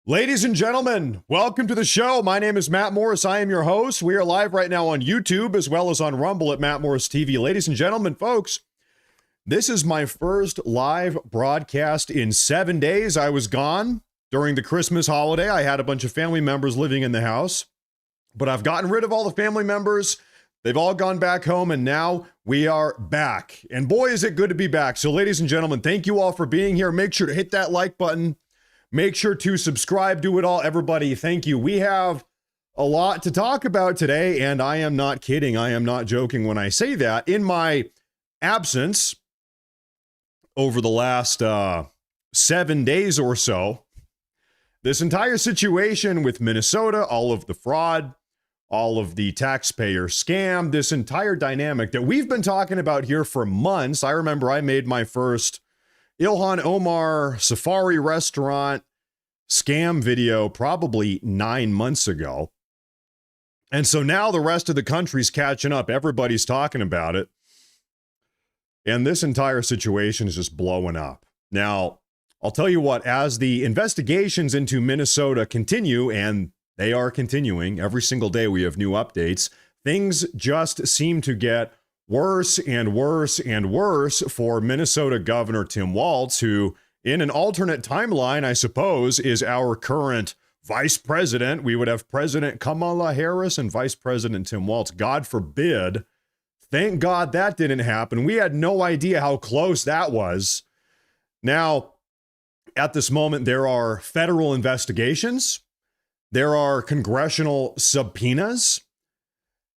Ladies and gentlemen, welcome to the show. My name is Matt Morris. I am your host. We are live right now on YouTube as well as on Rumble at Matt Morris TV. Ladies and gentlemen, folks, this is my first live broadcast in 7 days. I was gone during the Christmas holiday. I had a bunch of family members living in the house, but I've gotten rid of all the family members. They've all gone back home, and now we are back. And boy, is it good to be back. So ladies and gentlemen, thank you all for being here. Make sure to hit that like button. Make sure to subscribe, do it all. Everybody, thank you. We have a lot to talk about today, and I am not kidding. I am not joking when I say that. In my absence over the last 7 days or so, this entire situation with Minnesota, all of the fraud, all of the taxpayer scam, this entire dynamic that we've been talking about here for months. I remember I made my first Ilhan Omar Safari restaurant scam video probably 9 months ago. And so now the rest of the country's catching up. Everybody's talking about it. And this entire situation is just blowing up. Now, I'll tell you what, as the investigations into Minnesota continue, and they are continuing, every single day we have new updates, things just seem to get worse and worse and worse for Minnesota Governor Tim Walz, who, in an alternate timeline, I suppose, is our current vice president. We would have President Kamala Harris and Vice President Tim Walz. God forbid. Thank God that didn't happen. We had no idea how close that was. Now, at this moment, there are federal investigations. There are congressional subpoenas.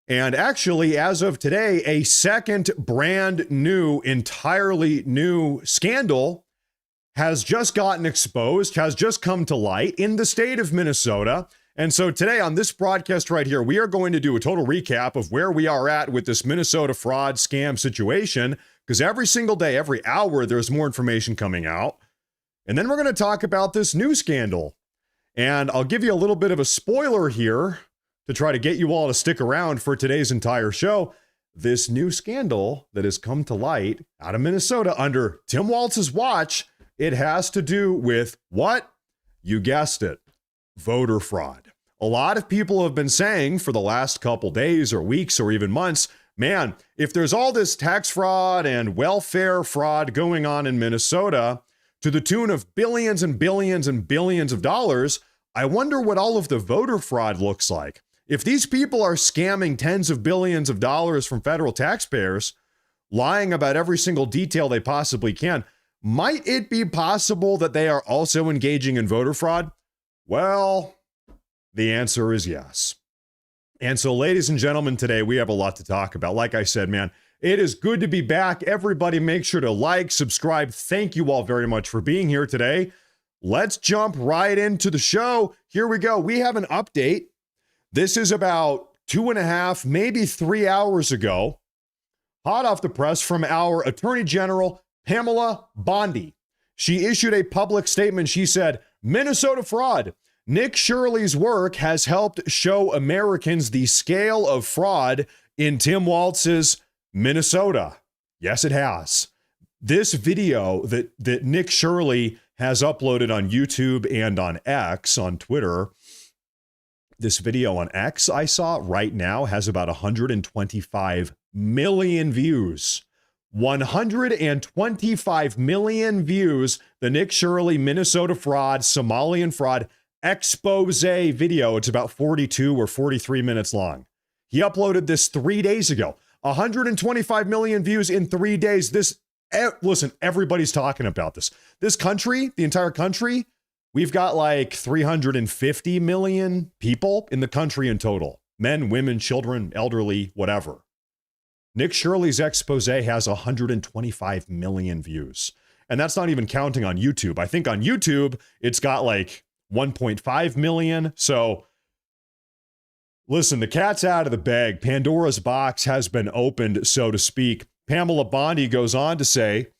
And actually, as of today, a second brand new, entirely new scandal has just gotten exposed, has just come to light in the state of Minnesota. And so today on this broadcast right here, we are going to do a total recap of where we are at with this Minnesota fraud scam situation, because every single day, every hour, there's more information coming out. And then we're going to talk about this new scandal. And I'll give you a little bit of a spoiler here to try to get you all to stick around for today's entire show. This new scandal that has come to light out of Minnesota under Tim Walz's watch, it has to do with what? You guessed it, voter fraud. A lot of people have been saying for the last couple days or weeks or even months, man, if there's all this tax fraud and welfare fraud going on in Minnesota to the tune of billions and billions and billions of dollars, I wonder what all of the voter fraud looks like. If these people are scamming tens of billions of dollars from federal taxpayers, lying about every single detail they possibly can, might it be possible that they are also engaging in voter fraud? Well, the answer is yes. And so, ladies and gentlemen, today we have a lot to talk about. Like I said, man, it is good to be back. Everybody make sure to like, subscribe. Thank you all very much for being here today. Let's jump right into the show. Here we go. We have an update. This is about 2.5, maybe 3 hours ago, hot off the press from our Attorney General, Pamela Bondi. She issued a public statement. She said, Minnesota fraud. Nick Shirley's work has helped show Americans the scale of fraud in Tim Walz's Minnesota. Yes, it has. This video that Nick Shirley has uploaded on YouTube and on X, on Twitter, this video on X I saw right now has about 125 million views. 125 million views. The Nick Shirley Minnesota fraud, Somalian fraud expose video. It's about 42 or 43 minutes long. He uploaded this 3 days ago. 125 million views in 3 days. Listen, everybody's talking about this. This country, the entire country, we've got like 350 million people in the country in total. Men, women, children, elderly, whatever. Nick Shirley's expose has 125 million views. And that's not even counting on YouTube. I think on YouTube, it's got like 1.5 million. So listen, the cat's out of the bag. Pandora's box has been opened, so to speak. Pamela Bondi goes on to say,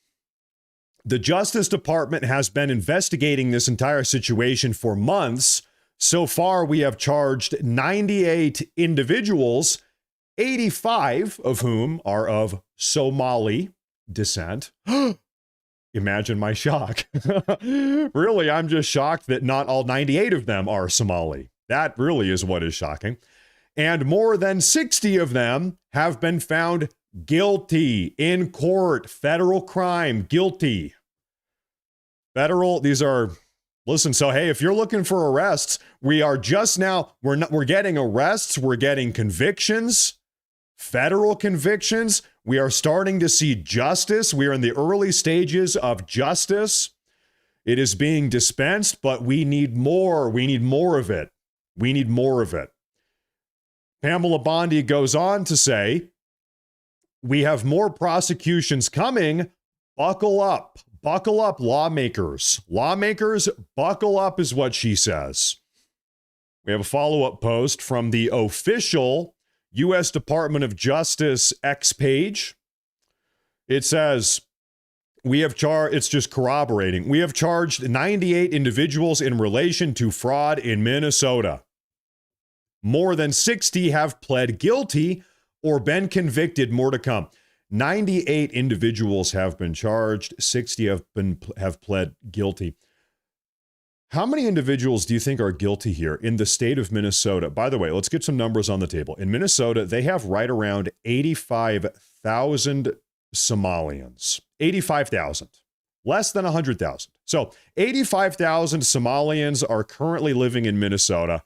the Justice Department has been investigating this entire situation for months. So far, we have charged 98 individuals, 85 of whom are of Somali descent. imagine my shock. Really, I'm just shocked that not all 98 of them are Somali. That really is what is shocking. And more than 60 of them have been found guilty in court. Federal crime, guilty. Federal, these are, listen, so hey, if you're looking for arrests, we are just now, we're getting arrests, we're getting convictions, federal convictions. We are starting to see justice. We are in the early stages of justice. It is being dispensed, but we need more. We need more of it. We need more of it. Pamela Bondi goes on to say, we have more prosecutions coming. Buckle up. Buckle up, lawmakers. Lawmakers, buckle up is what she says. We have a follow-up post from the official U.S. Department of Justice X page. It says, it's just corroborating. We have charged 98 individuals in relation to fraud in Minnesota. More than 60 have pled guilty or been convicted. More to come. 98 individuals have been charged. 60 have pled guilty. How many individuals do you think are guilty here in the state of Minnesota? By the way, let's get some numbers on the table. In Minnesota, they have right around 85,000 Somalians. 85,000. Less than 100,000. So 85,000 Somalians are currently living in Minnesota.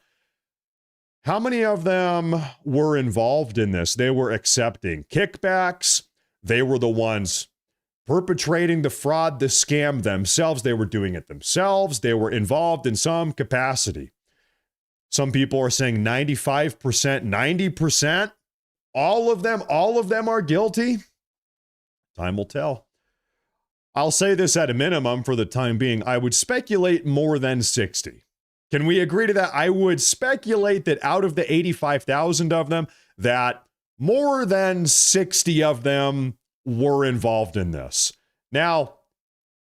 How many of them were involved in this? They were accepting kickbacks. They were the ones perpetrating the fraud, the scam themselves. They were doing it themselves. They were involved in some capacity. Some people are saying 95%, 90%. All of them are guilty. Time will tell. I'll say this at a minimum for the time being. I would speculate more than 60. Can we agree to that? I would speculate that out of the 85,000 of them, that more than 60 of them were involved in this. Now,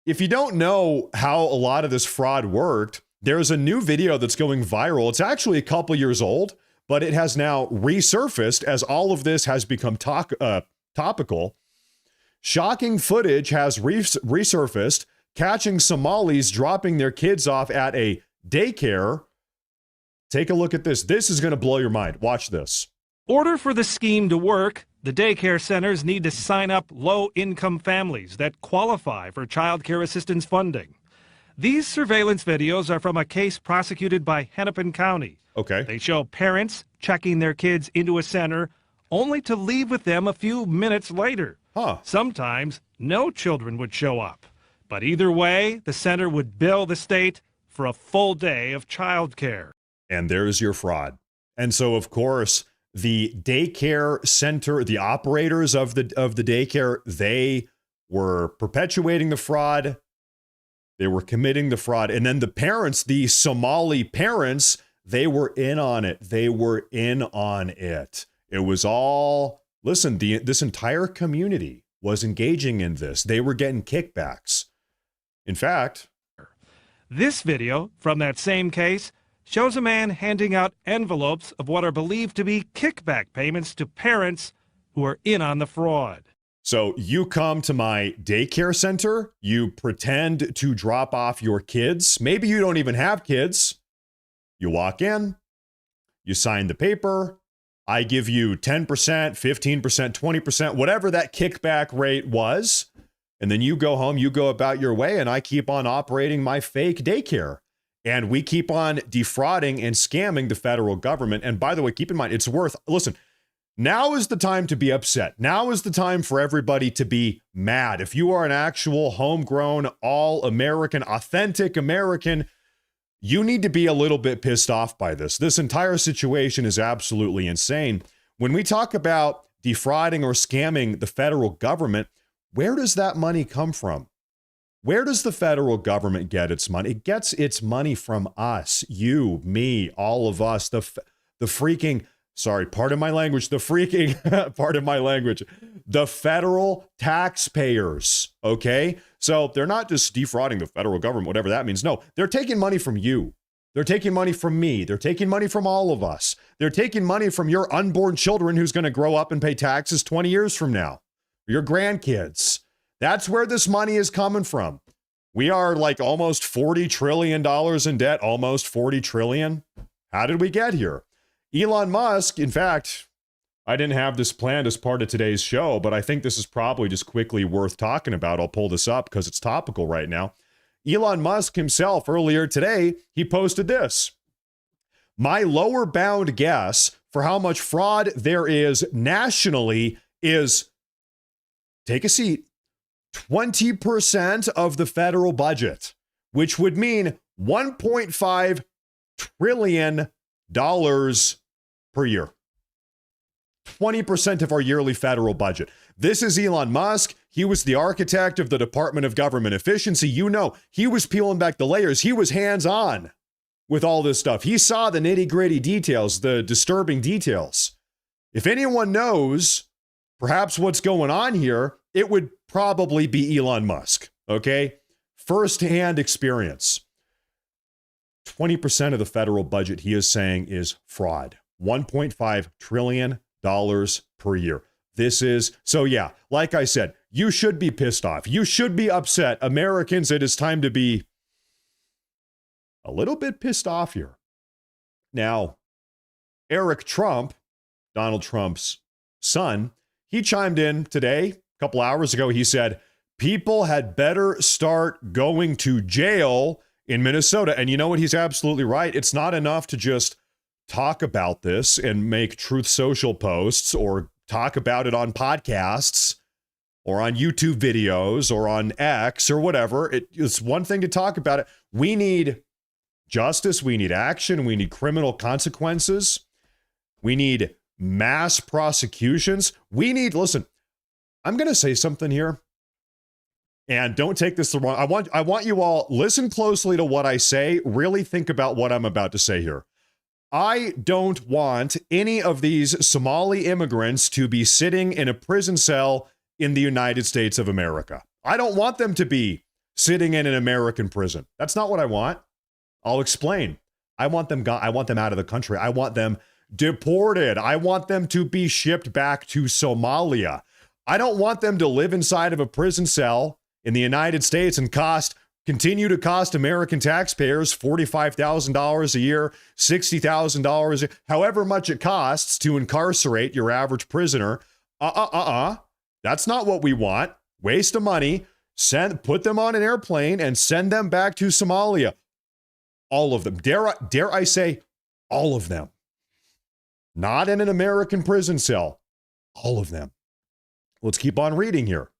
if you don't know how a lot of this fraud worked, there's a new video that's going viral. It's actually a couple years old, but it has now resurfaced as all of this has become topical. Shocking footage has resurfaced, catching Somalis dropping their kids off at a daycare. Take a look at this. This is going to blow your mind. Watch this. Order for the scheme to work, the daycare centers need to sign up low-income families that qualify for child care assistance funding. These surveillance videos are from a case prosecuted by Hennepin County. Okay. They show parents checking their kids into a center only to leave with them a few minutes later. Sometimes no children would show up. But either way, the center would bill the state for a full day of child care. And there's your fraud. And so, of course, the daycare center, the operators of the daycare, they were perpetuating the fraud. They were committing the fraud. And then the parents, the Somali parents, they were in on it. They were in on it. It was all, listen, this entire community was engaging in this. They were getting kickbacks. In fact, this video from that same case shows a man handing out envelopes of what are believed to be kickback payments to parents who are in on the fraud. So you come to my daycare center, you pretend to drop off your kids. Maybe you don't even have kids. You walk in, you sign the paper. I give you 10%, 15%, 20%, whatever that kickback rate was. And then you go home, you go about your way, and I keep on operating my fake daycare. And we keep on defrauding and scamming the federal government. And by the way, keep in mind, listen, now is the time to be upset. Now is the time for everybody to be mad. If you are an actual homegrown, all-American, authentic American, you need to be a little bit pissed off by this. This entire situation is absolutely insane. When we talk about defrauding or scamming the federal government, where does that money come from? Where does the federal government get its money? It gets its money from us, you, me, all of us, the freaking, sorry, pardon my language, the federal taxpayers, okay? So they're not just defrauding the federal government, whatever that means. No, they're taking money from you. They're taking money from me. They're taking money from all of us. They're taking money from your unborn children who's going to grow up and pay taxes 20 years from now. Your grandkids. That's where this money is coming from. We are like almost $40 trillion in debt, almost 40 trillion. How did we get here? Elon Musk, in fact, I didn't have this planned as part of today's show, but I think this is probably just quickly worth talking about. I'll pull this up because it's topical right now. Elon Musk himself, earlier today, he posted this. My lower bound guess for how much fraud there is nationally is, take a seat, 20% of the federal budget, which would mean $1.5 trillion per year. 20% of our yearly federal budget. This is Elon Musk. He was the architect of the Department of Government Efficiency. You know, he was peeling back the layers. He was hands-on with all this stuff. He saw the nitty-gritty details, the disturbing details. If anyone knows perhaps what's going on here, it would probably be Elon Musk, okay? First-hand experience. 20% of the federal budget, he is saying, is fraud. $1.5 trillion per year. This is, so yeah, like I said, you should be pissed off. You should be upset. Americans, it is time to be a little bit pissed off here. Now, Eric Trump, Donald Trump's son, he chimed in today, a couple hours ago. He said, people had better start going to jail in Minnesota. And you know what? He's absolutely right. It's not enough to just talk about this and make Truth Social posts or talk about it on podcasts or on YouTube videos or on X or whatever. It's one thing to talk about it. We need justice. We need action. We need criminal consequences. We need mass prosecutions. We need, listen, I'm going to say something here. And don't take this the wrong. I want you all listen closely to what I say. Really think about what I'm about to say here. I don't want any of these Somali immigrants to be sitting in a prison cell in the United States of America. I don't want them to be sitting in an American prison. That's not what I want. I'll explain. I want them out of the country. I want them deported. I want them to be shipped back to Somalia. I don't want them to live inside of a prison cell in the United States and continue to cost American taxpayers $45,000 a year, $60,000 a year, however much it costs to incarcerate your average prisoner. That's not what we want. Waste of money. Put them on an airplane and send them back to Somalia. All of them. Dare I say, all of them. Not in an American prison cell. All of them. Let's keep on reading here.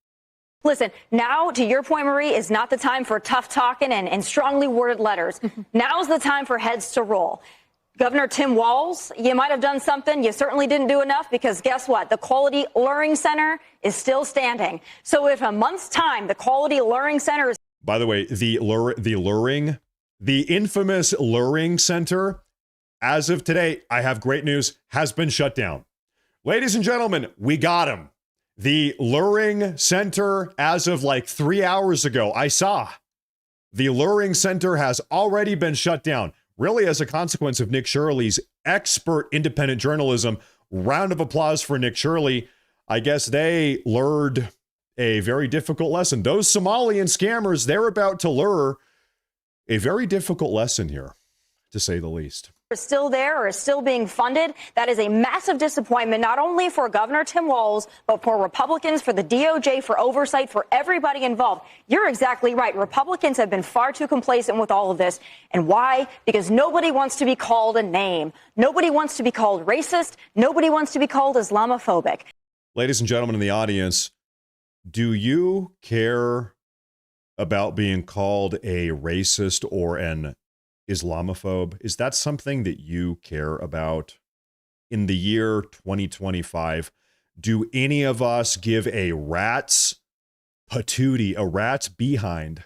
Listen, now, to your point, Marie, is not the time for tough talking and strongly worded letters. Now's the time for heads to roll. Governor Tim Walz, you might have done something. You certainly didn't do enough because guess what? The Quality Luring Center is still standing. So if a month's time, the Quality Luring Center is... By the way, the infamous Luring Center, as of today, I have great news, has been shut down. Ladies and gentlemen, we got him. The Luring Center, as of like 3 hours ago, I saw the Luring Center has already been shut down, really as a consequence of Nick Shirley's expert independent journalism. Round of applause for Nick Shirley. I guess they lured a very difficult lesson. Those Somalian scammers, they're about to lure a very difficult lesson here, to say the least. Is still there or is still being funded. That is a massive disappointment, not only for Governor Tim Walz, but for Republicans, for the DOJ, for oversight, for everybody involved. You're exactly right. Republicans have been far too complacent with all of this. And why? Because nobody wants to be called a name. Nobody wants to be called racist. Nobody wants to be called Islamophobic. Ladies and gentlemen in the audience, do you care about being called a racist or an Islamophobe? Is that something that you care about in the year 2025? Do any of us give a rat's patootie, a rat's behind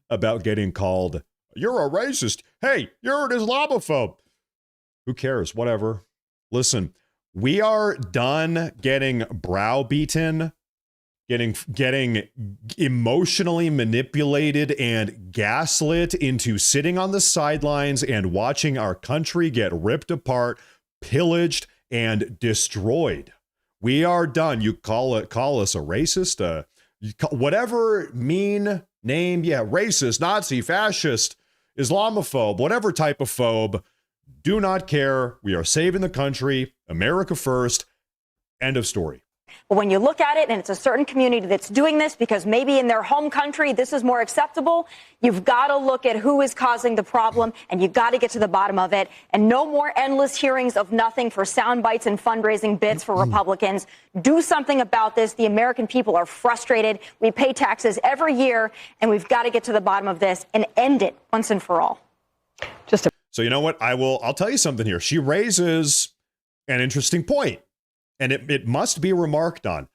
about getting called, you're a racist, hey, you're an Islamophobe? Who cares? Whatever. Listen, we are done getting browbeaten, getting emotionally manipulated and gaslit into sitting on the sidelines and watching our country get ripped apart, pillaged, and destroyed. We are done. You call us a racist, whatever mean name, racist, Nazi, fascist, Islamophobe, whatever type of phobe, do not care. We are saving the country, America first, end of story. But when you look at it and it's a certain community that's doing this because maybe in their home country this is more acceptable, you've got to look at who is causing the problem and you've got to get to the bottom of it. And no more endless hearings of nothing for sound bites and fundraising bits for Republicans. Do something about this. The American people are frustrated. We pay taxes every year and we've got to get to the bottom of this and end it once and for all. So you know what? I'll tell you something here. She raises an interesting point. And it must be remarked on.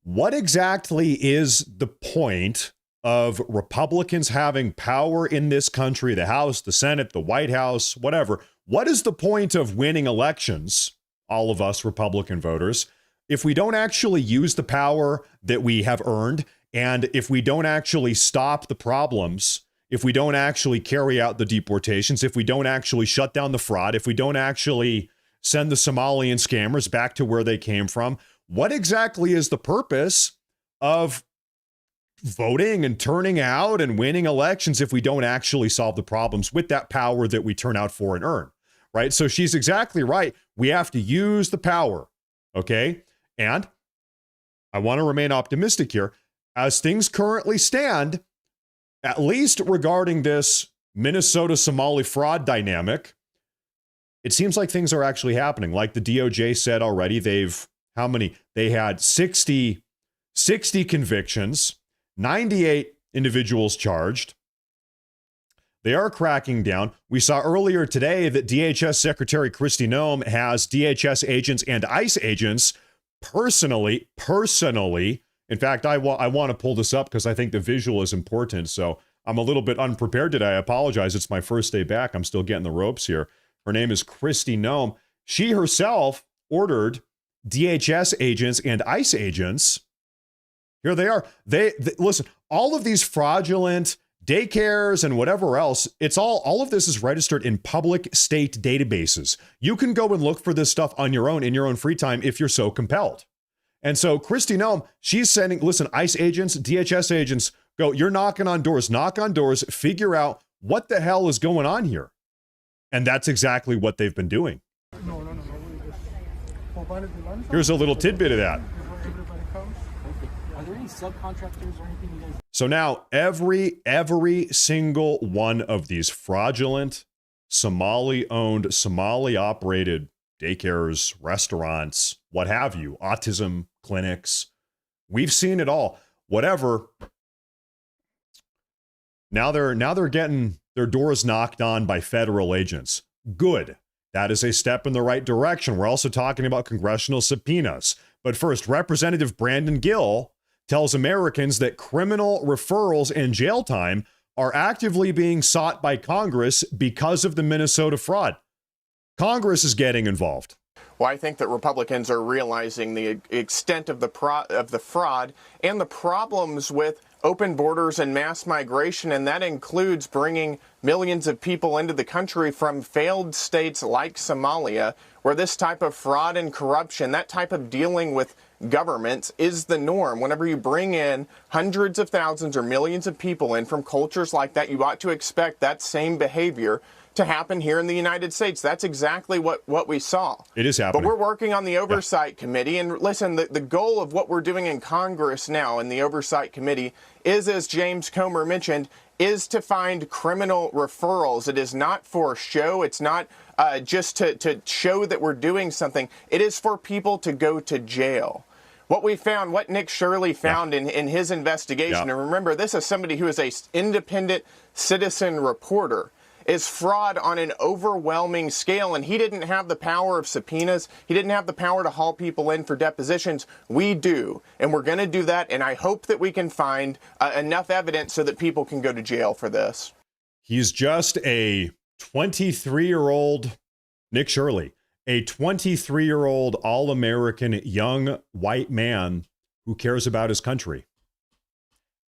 What exactly is the point of Republicans having power in this country, the House, the Senate, the White House, whatever? What is the point of winning elections, all of us Republican voters, if we don't actually use the power that we have earned, and if we don't actually stop the problems, if we don't actually carry out the deportations, if we don't actually shut down the fraud, if we don't actually send the Somalian scammers back to where they came from? What exactly is the purpose of voting and turning out and winning elections if we don't actually solve the problems with that power that we turn out for and earn, right? So she's exactly right. We have to use the power, okay? And I want to remain optimistic here. As things currently stand, at least regarding this Minnesota-Somali fraud dynamic, it seems like things are actually happening. Like the DOJ said already, they had 60 convictions, 98 individuals charged. They are cracking down. We saw earlier today that DHS Secretary Kristi Noem has DHS agents and ICE agents personally. In fact, I want to pull this up because I think the visual is important. So I'm a little bit unprepared today. I apologize. It's my first day back. I'm still getting the ropes here. Her name is Kristi Noem. She herself ordered DHS agents and ICE agents. Here they are. They listen, all of these fraudulent daycares and whatever else, it's all of this is registered in public state databases. You can go and look for this stuff on your own in your own free time if you're so compelled. And so Kristi Noem, she's sending, listen, ICE agents, DHS agents, go, you're knocking on doors, knock on doors, figure out what the hell is going on here. And that's exactly what they've been doing. Here's a little tidbit of that. Are there any subcontractors or anything you guys? So now every single one of these fraudulent Somali-owned, Somali-operated daycares, restaurants, what have you, autism clinics, we've seen it all. Whatever. Now they're getting their doors knocked on by federal agents. Good. That is a step in the right direction. We're also talking about congressional subpoenas. But first, Representative Brandon Gill tells Americans that criminal referrals and jail time are actively being sought by Congress because of the Minnesota fraud. Congress is getting involved. Well, I think that Republicans are realizing the extent of the fraud and the problems with open borders and mass migration, and that includes bringing millions of people into the country from failed states like Somalia, where this type of fraud and corruption, that type of dealing with governments is the norm. Whenever you bring in hundreds of thousands or millions of people in from cultures like that, you ought to expect that same behavior to happen here in the United States. That's exactly what we saw. It is happening. But we're working on the Oversight Committee. And listen, the goal of what we're doing in Congress now in the Oversight Committee is, as James Comer mentioned, is to find criminal referrals. It is not for show. It's not just to show that we're doing something. It is for people to go to jail. What we found, what Nick Shirley found in his investigation, and remember, this is somebody who is an independent citizen reporter, is fraud on an overwhelming scale, and he didn't have the power of subpoenas. He didn't have the power to haul people in for depositions. We do, and we're going to do that, and I hope that we can find enough evidence so that people can go to jail for this. He's just a 23-year-old Nick Shirley, a 23-year-old all-American young white man who cares about his country.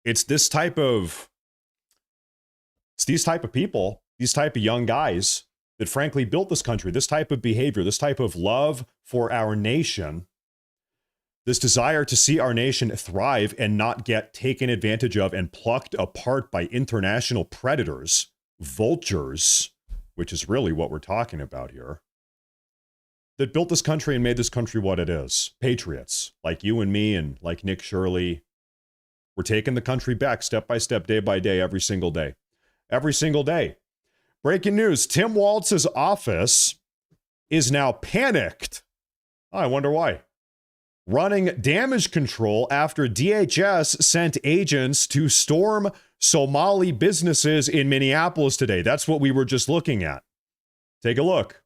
It's these type of people, these type of young guys that frankly built this country, this type of behavior, this type of love for our nation This desire to see our nation thrive and not get taken advantage of and plucked apart by international predators, vultures, which is really what we're talking about here, that built this country and made this country what it is. Patriots, like you and me and like Nick Shirley. We're taking the country back step by step, day by day, every single day. Every single day. Breaking news, Tim Walz's office is now panicked. Oh, I wonder why. Running damage control after DHS sent agents to storm Somali businesses in Minneapolis today. That's what we were just looking at. Take a look.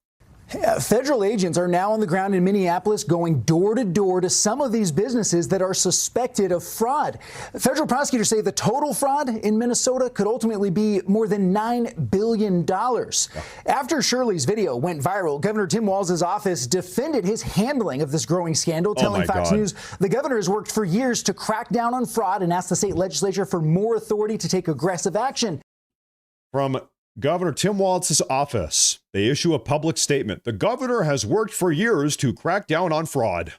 Federal agents are now on the ground in Minneapolis going door to door to some of these businesses that are suspected of fraud. Federal prosecutors say the total fraud in Minnesota could ultimately be more than $9 billion. After Shirley's video went viral, Governor Tim Walz's office defended his handling of this growing scandal, telling Fox News the governor has worked for years to crack down on fraud and asked the state legislature for more authority to take aggressive action. From Governor Tim Walz's office, they issue a public statement. The governor has worked for years to crack down on fraud.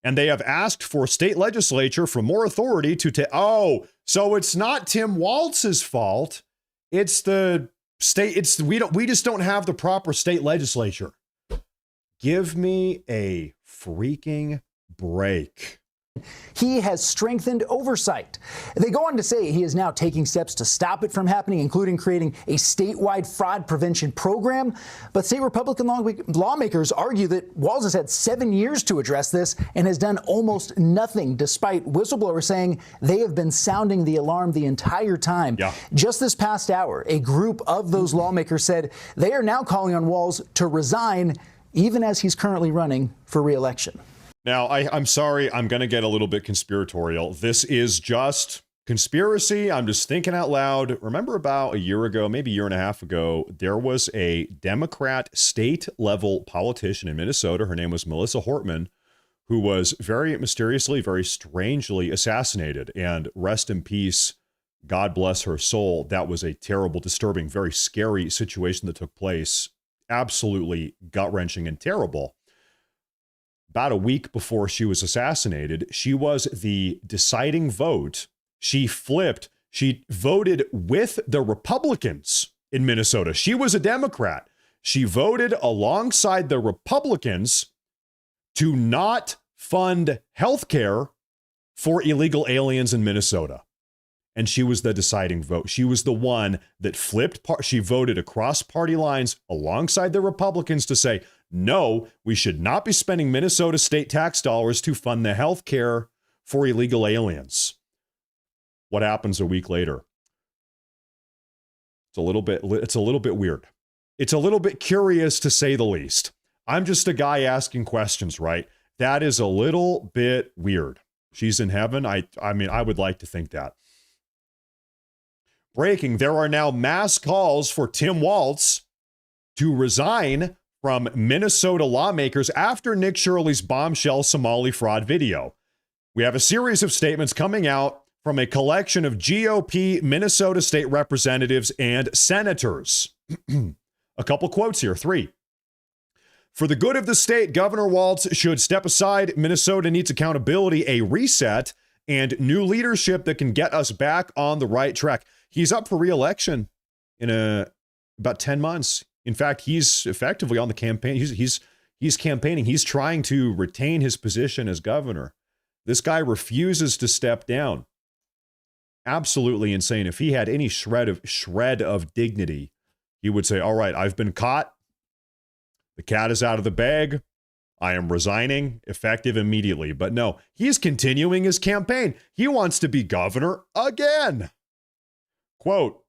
And they have asked for state legislature for more authority to so it's not Tim Walz's fault. It's the state. We just don't have the proper state legislature. Give me a freaking break. He has strengthened oversight. They go on to say he is now taking steps to stop it from happening, including creating a statewide fraud prevention program. But state Republican lawmakers argue that Walz has had 7 years to address this and has done almost nothing, despite whistleblowers saying they have been sounding the alarm the entire time. Yeah. Just this past hour, a group of those lawmakers said they are now calling on Walz to resign, even as he's currently running for re-election. Now, I'm sorry, I'm going to get a little bit conspiratorial. This is just conspiracy. I'm just thinking out loud. Remember about a year ago, maybe a year and a half ago, there was a Democrat state-level politician in Minnesota. Her name was Melissa Hortman, who was very mysteriously, very strangely assassinated. And rest in peace, God bless her soul. That was a terrible, disturbing, very scary situation that took place. Absolutely gut-wrenching and terrible. About a week before she was assassinated, she was the deciding vote. She flipped. She voted with the Republicans in Minnesota. She was a Democrat. She voted alongside the Republicans to not fund health care for illegal aliens in Minnesota. And she was the deciding vote. She was the one that flipped. She voted across party lines alongside the Republicans to say, no, we should not be spending Minnesota state tax dollars to fund the health care for illegal aliens. What happens a week later? It's a little bit weird. It's a little bit curious, to say the least. I'm just a guy asking questions, right? That is a little bit weird. She's in heaven. I mean, I would like to think that. Breaking, there are now mass calls for Tim Walz to resign from Minnesota lawmakers after Nick Shirley's bombshell Somali fraud video. We have a series of statements coming out from a collection of GOP Minnesota state representatives and senators. A couple quotes here, 3. For the good of the state, Governor Walz should step aside. Minnesota needs accountability, a reset, and new leadership that can get us back on the right track. He's up for re-election in about 10 months. In fact, he's effectively on the campaign. He's campaigning. He's trying to retain his position as governor. This guy refuses to step down. Absolutely insane. If he had any shred of dignity, he would say, all right, I've been caught. The cat is out of the bag. I am resigning, effective immediately. But no, he's continuing his campaign. He wants to be governor again. Quote,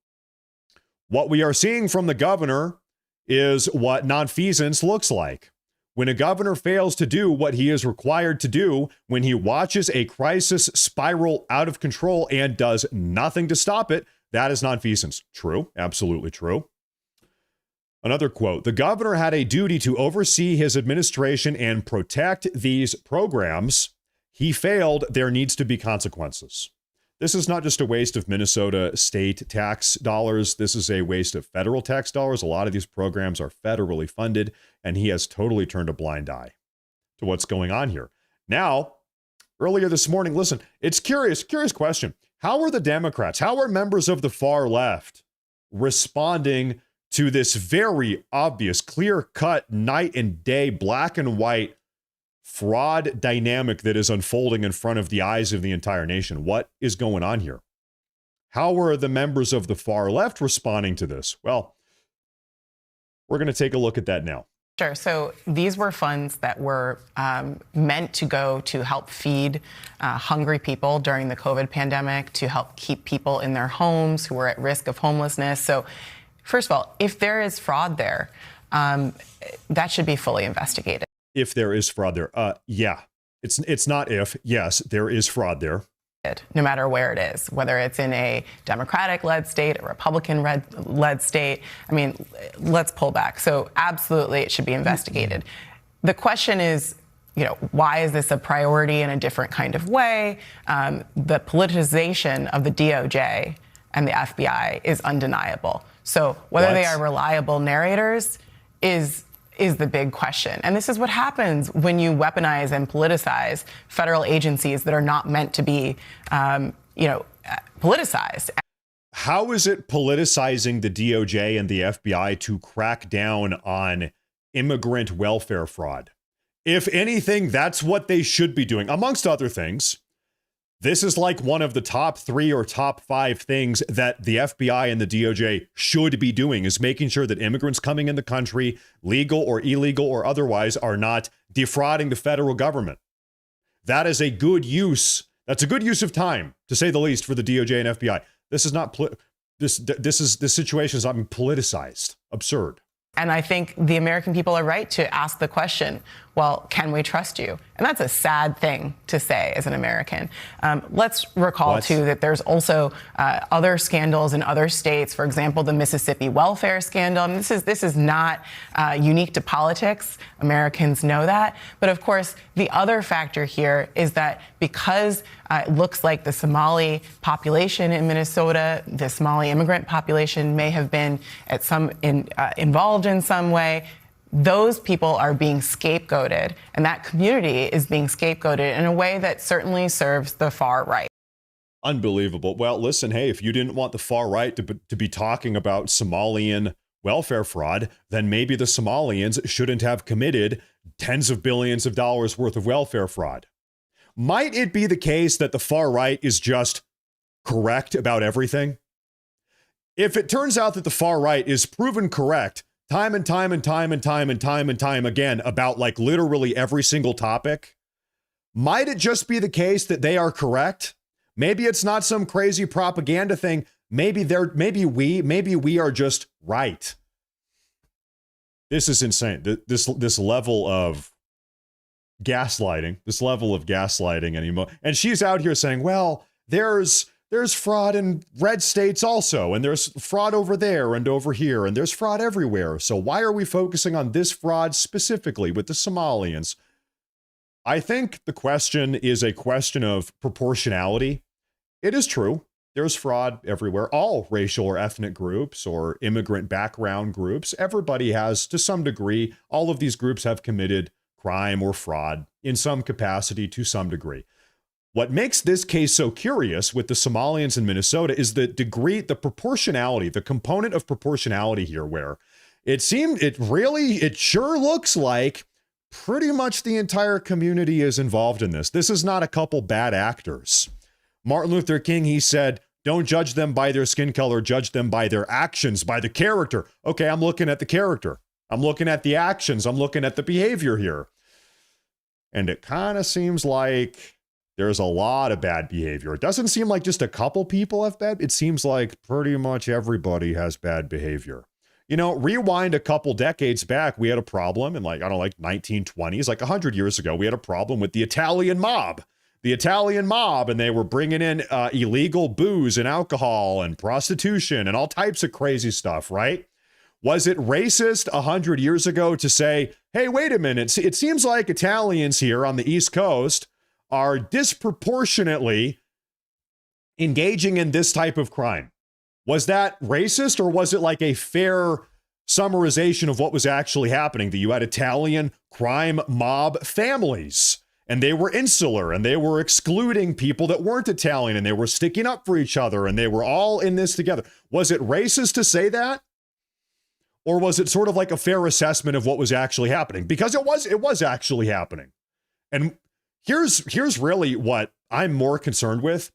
what we are seeing from the governor is what nonfeasance looks like. When a governor fails to do what he is required to do, when he watches a crisis spiral out of control and does nothing to stop it, that is nonfeasance. True, absolutely true. Another quote, the governor had a duty to oversee his administration and protect these programs. He failed. There needs to be consequences. This is not just a waste of Minnesota state tax dollars. This is a waste of federal tax dollars. A lot of these programs are federally funded, and he has totally turned a blind eye to what's going on here. Now, earlier this morning. Listen, it's curious question. How are the Democrats, how are members of the far left responding to this very obvious, clear-cut, night and day, black and white fraud dynamic that is unfolding in front of the eyes of the entire nation? What is going on here? How are the members of the far left responding to this? Well, we're going to take a look at that now. Sure. So these were funds that were meant to go to help feed hungry people during the COVID pandemic, to help keep people in their homes who were at risk of homelessness. So first of all, if there is fraud there, that should be fully investigated. If there is fraud there, yeah. It's not if. Yes, there is fraud there. No matter where it is, whether it's in a Democratic-led state, a Republican-led state. I mean, let's pull back. So absolutely, it should be investigated. The question is, why is this a priority in a different kind of way? The politicization of the DOJ and the FBI is undeniable. So whether they are reliable narrators is the big question. And this is what happens when you weaponize and politicize federal agencies that are not meant to be, politicized. How is it politicizing the DOJ and the FBI to crack down on immigrant welfare fraud? If anything, that's what they should be doing, amongst other things. This is like one of the top 3 or top 5 things that the FBI and the DOJ should be doing, is making sure that immigrants coming in the country, legal or illegal or otherwise, are not defrauding the federal government. That is a good use. That's a good use of time, to say the least, for the DOJ and FBI. This is not this situation is not politicized. Absurd. And I think the American people are right to ask the question, well, can we trust you? And that's a sad thing to say as an American. Let's recall, too, that there's also other scandals in other states. For example, the Mississippi welfare scandal. And this is not unique to politics. Americans know that. But, of course, the other factor here is that because it looks like the Somali population in Minnesota, the Somali immigrant population may have been involved in some way, those people are being scapegoated, and that community is being scapegoated in a way that certainly serves the far right. Unbelievable. Well, listen, hey, if you didn't want the far right to be talking about Somalian welfare fraud, then maybe the Somalians shouldn't have committed tens of billions of dollars worth of welfare fraud. Might it be the case that the far right is just correct about everything? If it turns out that the far right is proven correct time and time again about like literally every single topic, might it just be the case that they are correct? Maybe it's not some crazy propaganda thing. Maybe we are just right. This is insane. This level of gaslighting, and she's out here saying, well, there's fraud in red states also, and there's fraud over there and over here, and there's fraud everywhere. So why are we focusing on this fraud specifically with the Somalians? I think the question is a question of proportionality. It is true. There's fraud everywhere. All racial or ethnic groups or immigrant background groups, everybody has, to some degree, all of these groups have committed crime or fraud in some capacity to some degree. What makes this case so curious with the Somalians in Minnesota is the degree, the proportionality, the component of proportionality here, where it sure looks like pretty much the entire community is involved in this. This is not a couple bad actors. Martin Luther King, he said, don't judge them by their skin color, judge them by their actions, by the character. Okay, I'm looking at the character. I'm looking at the actions. I'm looking at the behavior here. And it kind of seems like there's a lot of bad behavior. It doesn't seem like just a couple people have bad. It seems like pretty much everybody has bad behavior. Rewind a couple decades back, we had a problem in 1920s, like 100 years ago, we had a problem with the Italian mob. And they were bringing in illegal booze and alcohol and prostitution and all types of crazy stuff, right? Was it racist 100 years ago to say, hey, wait a minute, it seems like Italians here on the East Coast are disproportionately engaging in this type of crime? Was that racist, or was it like a fair summarization of what was actually happening? That you had Italian crime mob families, and they were insular, and they were excluding people that weren't Italian, and they were sticking up for each other, and they were all in this together. Was it racist to say that? Or was it sort of like a fair assessment of what was actually happening? Because it was actually happening. And here's really what I'm more concerned with.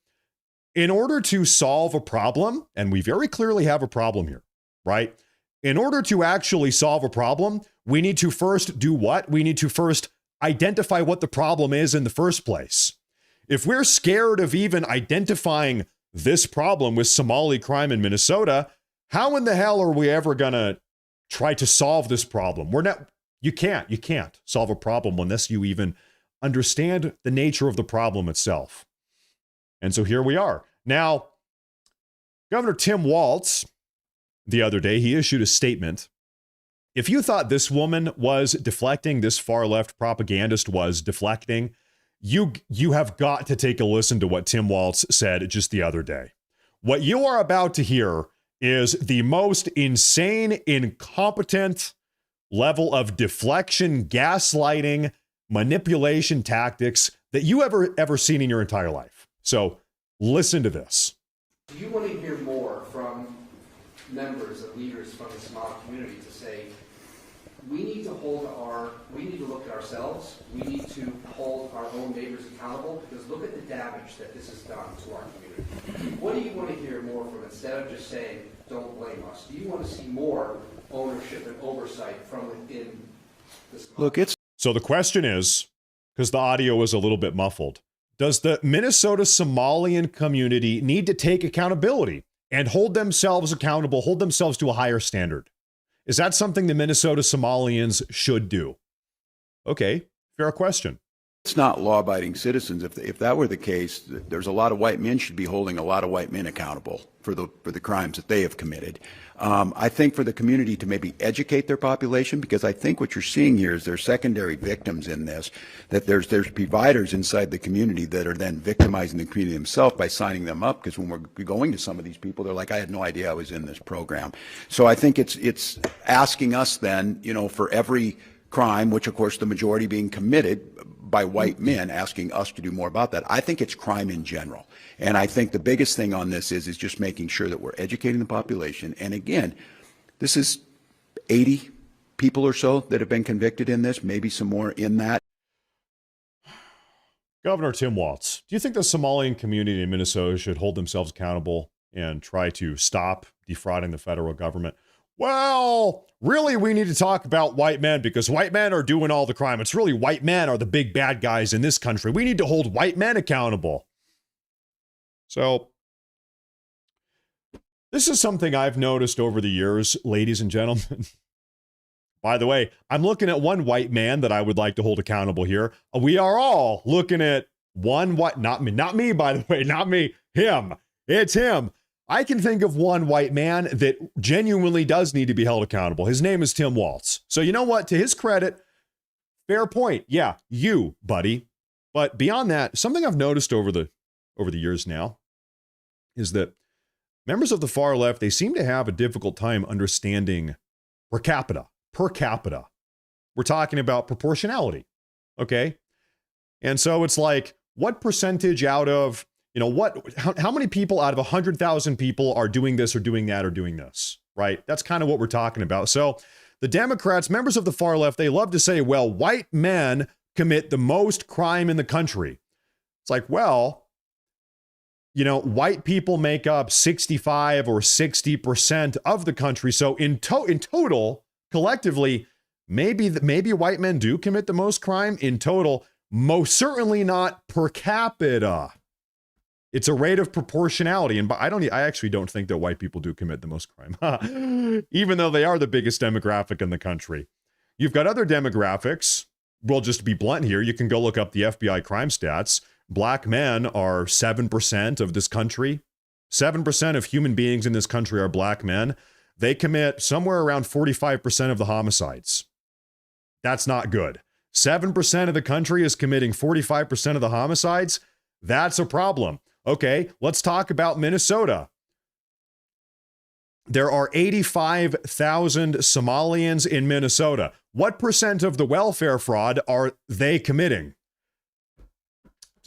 In order to solve a problem, and we very clearly have a problem here, right? In order to actually solve a problem, we need to first do what? We need to first identify what the problem is in the first place. If we're scared of even identifying this problem with Somali crime in Minnesota, how in the hell are we ever going to try to solve this problem? You can't solve a problem unless you even understand the nature of the problem itself. And so here we are. Now, Governor Tim Walz, the other day, he issued a statement. If you thought this woman was deflecting, this far-left propagandist was deflecting, you have got to take a listen to what Tim Walz said just the other day. What you are about to hear is the most insane, incompetent level of deflection, gaslighting, manipulation tactics that you ever seen in your entire life. So listen to this. Do you want to hear more from members and leaders from the Somali community to say, we need to look at ourselves, we need to hold our own neighbors accountable, because look at the damage that this has done to our community. What do you want to hear more from, instead of just saying, don't blame us? Do you want to see more ownership and oversight from within the Somali? So the question is, because the audio was a little bit muffled, does the Minnesota Somalian community need to take accountability and hold themselves accountable, hold themselves to a higher standard? Is that something the Minnesota Somalians should do? Okay, fair question. It's not law-abiding citizens. If that were the case, there's a lot of white men should be holding a lot of white men accountable for the crimes that they have committed. I think for the community to maybe educate their population, because I think what you're seeing here is there's secondary victims in this, that there's providers inside the community that are then victimizing the community themselves by signing them up, because when we're going to some of these people, they're like, I had no idea I was in this program. So I think it's asking us then, for every crime, which of course the majority being committed by white men, asking us to do more about that. I think it's crime in general. And I think the biggest thing on this is just making sure that we're educating the population. And again, this is 80 people or so that have been convicted in this, maybe some more in that. Governor Tim Walz, do you think the Somalian community in Minnesota should hold themselves accountable and try to stop defrauding the federal government? Well, really, we need to talk about white men, because white men are doing all the crime. It's really white men are the big bad guys in this country. We need to hold white men accountable. So this is something I've noticed over the years, ladies and gentlemen. By the way, I'm looking at one white man that I would like to hold accountable here. We are all looking at one white, not me, by the way, not me, him. It's him. I can think of one white man that genuinely does need to be held accountable. His name is Tim Walz. So you know what? To his credit, fair point. Yeah, you, buddy. But beyond that, something I've noticed over the years now is that members of the far left, they seem to have a difficult time understanding per capita. We're talking about proportionality, okay? And so it's like, what percentage out of, how many people out of 100,000 people are doing this or doing that or doing this, right? That's kind of what we're talking about. So the Democrats, members of the far left, they love to say, well, white men commit the most crime in the country. It's like, well, white people make up 65 or 60% of the country. So in total, collectively, maybe white men do commit the most crime in total, most certainly not per capita. It's a rate of proportionality. And I actually don't think that white people do commit the most crime, even though they are the biggest demographic in the country. You've got other demographics. Well, just to be blunt here, you can go look up the FBI crime stats. Black men are 7% of this country. 7% of human beings in this country are black men. They commit somewhere around 45% of the homicides. That's not good. 7% of the country is committing 45% of the homicides. That's a problem. Okay, let's talk about Minnesota. There are 85,000 Somalians in Minnesota. What percent of the welfare fraud are they committing?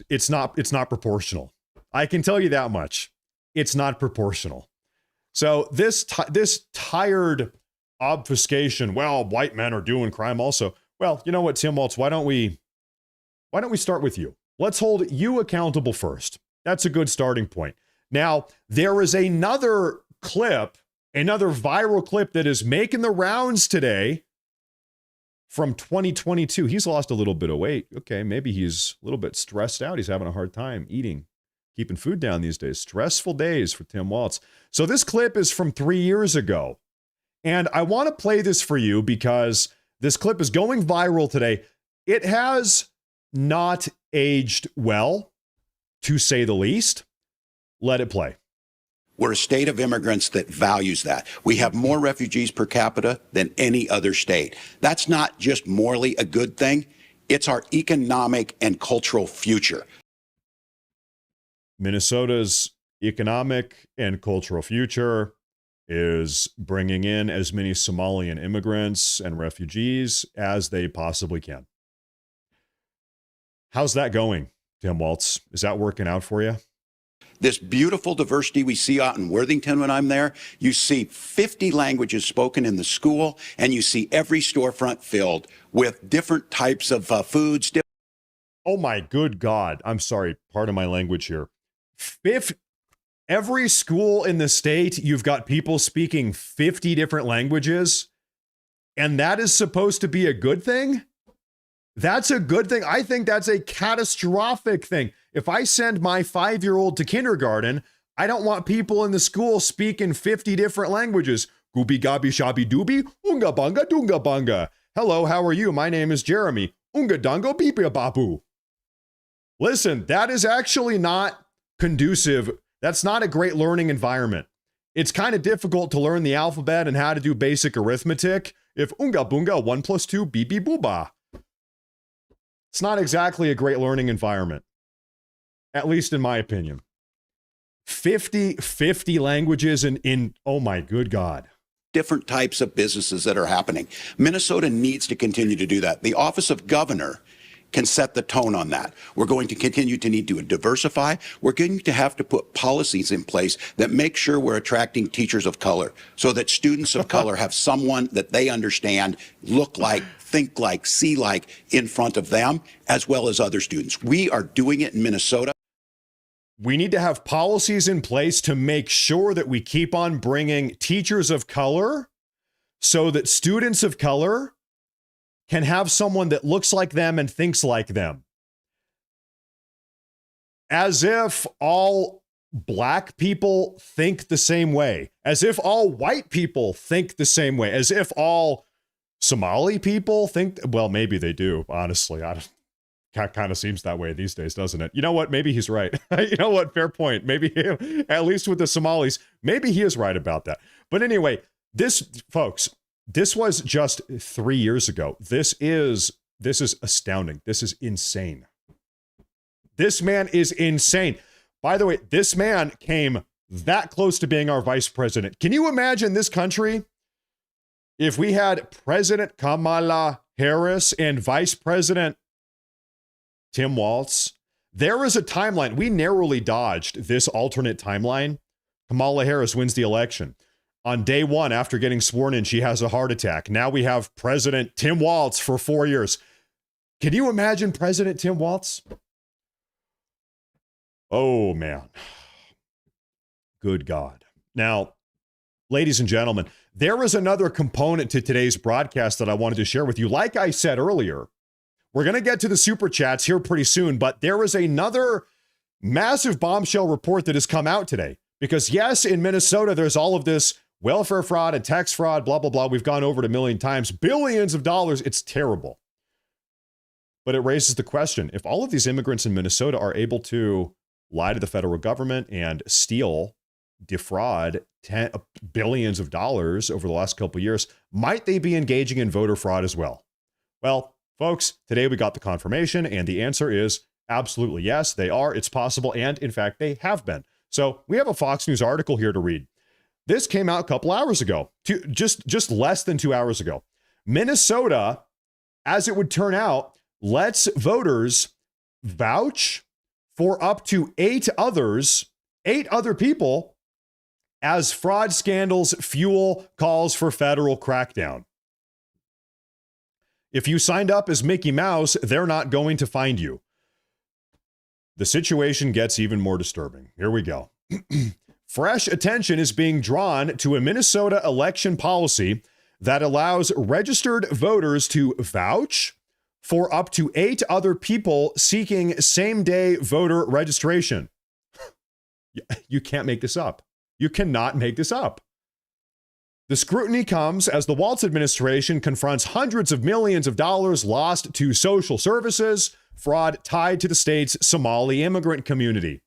it's not proportional. I can tell you that much. It's not proportional. So this tired obfuscation, well, white men are doing crime also. Well, you know what, Tim Walz, why don't we start with you? Let's hold you accountable first. That's a good starting point. Now, there is another viral clip that is making the rounds today from 2022. He's lost a little bit of weight. Okay, maybe he's a little bit stressed out. He's having a hard time keeping food down these days. Stressful days for Tim Walz. So this clip is from 3 years ago. And I want to play this for you because this clip is going viral today. It has not aged well, to say the least. Let it play. We're a state of immigrants that values that. We have more refugees per capita than any other state. That's not just morally a good thing. It's our economic and cultural future. Minnesota's economic and cultural future is bringing in as many Somalian immigrants and refugees as they possibly can. How's that going, Tim Walz? Is that working out for you? This beautiful diversity we see out in Worthington when I'm there, you see 50 languages spoken in the school, and you see every storefront filled with different types of foods. Oh my good God. I'm sorry. Pardon my language here. Every school in the state, you've got people speaking 50 different languages, and that is supposed to be a good thing? That's a good thing. I think that's a catastrophic thing. If I send my 5-year-old to kindergarten, I don't want people in the school speaking 50 different languages. Gooby gabi shabi dooby, unga bunga dunga bunga. Hello, how are you? My name is Jeremy. Unga dungo beepia babu. Listen, that is actually not conducive. That's not a great learning environment. It's kind of difficult to learn the alphabet and how to do basic arithmetic if unga bunga 1 + 2 beep booba. It's not exactly a great learning environment, at least in my opinion. 50 languages in oh my good God. Different types of businesses that are happening. Minnesota needs to continue to do that. The office of governor can set the tone on that. We're going to continue to need to diversify. We're going to have to put policies in place that make sure we're attracting teachers of color so that students of color have someone that they understand, look like, think like, see like in front of them, as well as other students. We are doing it in Minnesota. We need to have policies in place to make sure that we keep on bringing teachers of color so that students of color can have someone that looks like them and thinks like them. As if all black people think the same way, as if all white people think the same way, as if all Somali people think, well, maybe they do, honestly. Kind of seems that way these days, doesn't it? You know what? Maybe he's right. You know what? Fair point. Maybe, at least with the Somalis, maybe he is right about that. But anyway, folks, this was just 3 years ago. This is astounding. This is insane. This man is insane. By the way, this man came that close to being our vice president. Can you imagine this country if we had President Kamala Harris and Vice President Tim Walz? There is a timeline. We narrowly dodged this alternate timeline. Kamala Harris wins the election. On day one, after getting sworn in, she has a heart attack. Now we have President Tim Walz for 4 years. Can you imagine President Tim Walz? Oh, man. Good God. Now, ladies and gentlemen, there is another component to today's broadcast that I wanted to share with you. Like I said earlier, we're going to get to the super chats here pretty soon, but there is another massive bombshell report that has come out today. Because yes, in Minnesota, there's all of this welfare fraud and tax fraud, blah, blah, blah. We've gone over it a million times, billions of dollars. It's terrible. But it raises the question, if all of these immigrants in Minnesota are able to lie to the federal government and defraud billions of dollars over the last couple of years, might they be engaging in voter fraud as well? Well, folks, today we got the confirmation, and the answer is absolutely yes, they are. It's possible, and in fact, they have been. So we have a Fox News article here to read. This came out a couple hours ago, just less than 2 hours ago. Minnesota, as it would turn out, lets voters vouch for up to 8 other people, as fraud scandals fuel calls for federal crackdown. If you signed up as Mickey Mouse, they're not going to find you. The situation gets even more disturbing. Here we go. Fresh attention is being drawn to a Minnesota election policy that allows registered voters to vouch for up to 8 other people seeking same-day voter registration. You can't make this up. You cannot make this up. The scrutiny comes as the Walz administration confronts hundreds of millions of dollars lost to social services, fraud tied to the state's Somali immigrant community.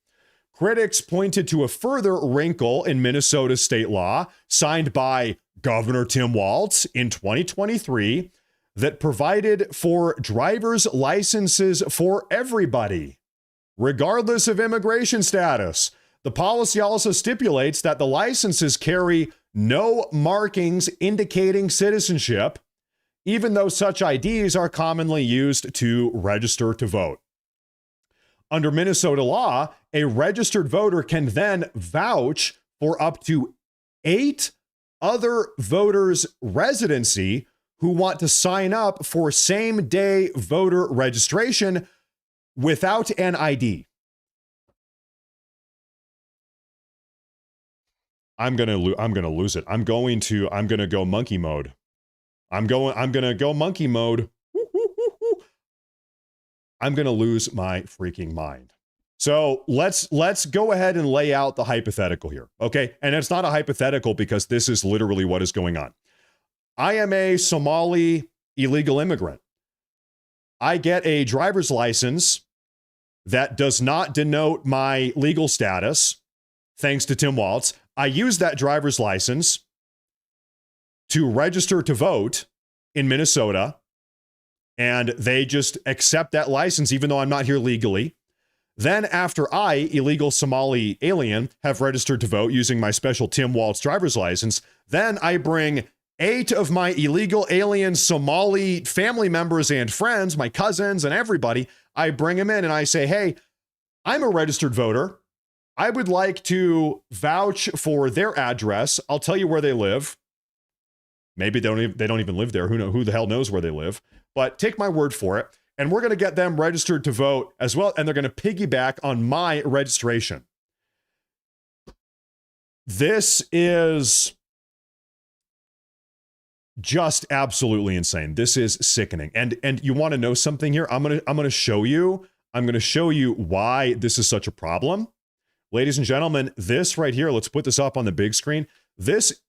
Critics pointed to a further wrinkle in Minnesota's state law, signed by Governor Tim Walz in 2023, that provided for driver's licenses for everybody, regardless of immigration status. The policy also stipulates that the licenses carry no markings indicating citizenship, even though such IDs are commonly used to register to vote. Under Minnesota law, a registered voter can then vouch for up to 8 other voters' residency who want to sign up for same-day voter registration without an ID. I'm gonna lose it. I'm gonna go monkey mode. I'm gonna go monkey mode. I'm gonna lose my freaking mind. So let's go ahead and lay out the hypothetical here, okay? And it's not a hypothetical because this is literally what is going on. I am a Somali illegal immigrant. I get a driver's license that does not denote my legal status, thanks to Tim Walz. I use that driver's license to register to vote in Minnesota, and they just accept that license even though I'm not here legally. Then after I, illegal Somali alien, have registered to vote using my special Tim Walz driver's license, then I bring 8 of my illegal alien Somali family members and friends, my cousins and everybody, I bring them in and I say, hey, I'm a registered voter. I would like to vouch for their address. I'll tell you where they live. Maybe they don't even live there. Who the hell knows where they live? But take my word for it. And we're going to get them registered to vote as well. And they're going to piggyback on my registration. This is just absolutely insane. This is sickening. And you want to know something here? I'm going to show you. I'm going to show you why this is such a problem. Ladies and gentlemen, this right here, let's put this up on the big screen. This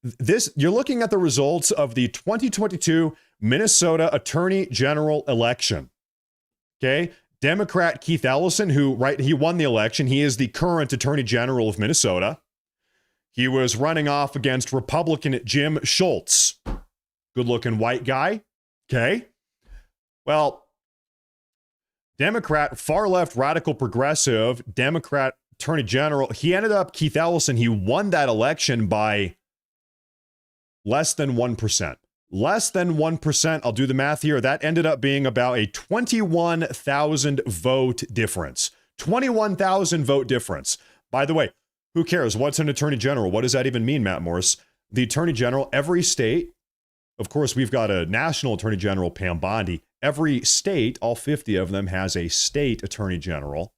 you're looking at the results of the 2022 Minnesota Attorney General election. Okay? Democrat Keith Ellison, he won the election. He is the current Attorney General of Minnesota. He was running off against Republican Jim Schultz. Good-looking white guy. Okay? Well, Democrat, far-left, radical progressive, Democrat Attorney General, Keith Ellison, he won that election by less than 1%. Less than 1%. I'll do the math here. That ended up being about a 21,000 vote difference. 21,000 vote difference. By the way, who cares? What's an attorney general? What does that even mean, Matt Morris? The attorney general, every state, of course, we've got a national attorney general, Pam Bondi. Every state, all 50 of them, has a state attorney general.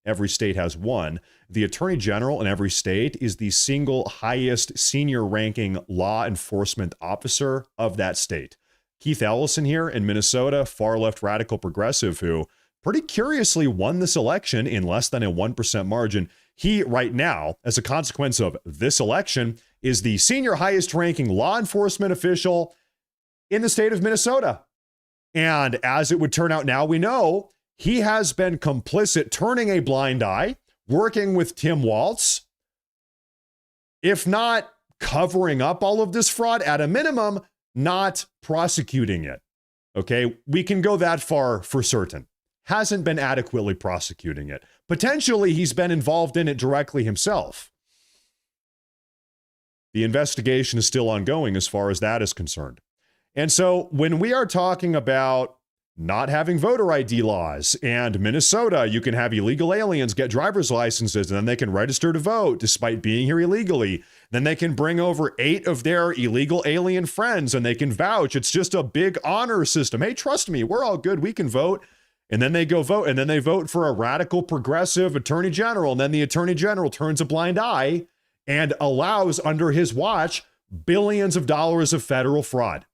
Every state has one. The attorney general in every state is the single highest senior ranking law enforcement officer of that state. Keith Ellison here in Minnesota, far left radical progressive, who pretty curiously won this election in less than a 1% margin. He right now, as a consequence of this election, is the senior highest ranking law enforcement official in the state of Minnesota. And as it would turn out now, we know he has been complicit, turning a blind eye, working with Tim Walz, if not covering up all of this fraud, at a minimum, not prosecuting it. Okay, we can go that far for certain. Hasn't been adequately prosecuting it. Potentially, he's been involved in it directly himself. The investigation is still ongoing as far as that is concerned. And so when we are talking about not having voter ID laws. And Minnesota, you can have illegal aliens get driver's licenses and then they can register to vote despite being here illegally. Then they can bring over 8 of their illegal alien friends and they can vouch. It's just a big honor system. Hey, trust me, we're all good. We can vote. And then they go vote, and then they vote for a radical progressive attorney general. And then the attorney general turns a blind eye and allows, under his watch, billions of dollars of federal fraud.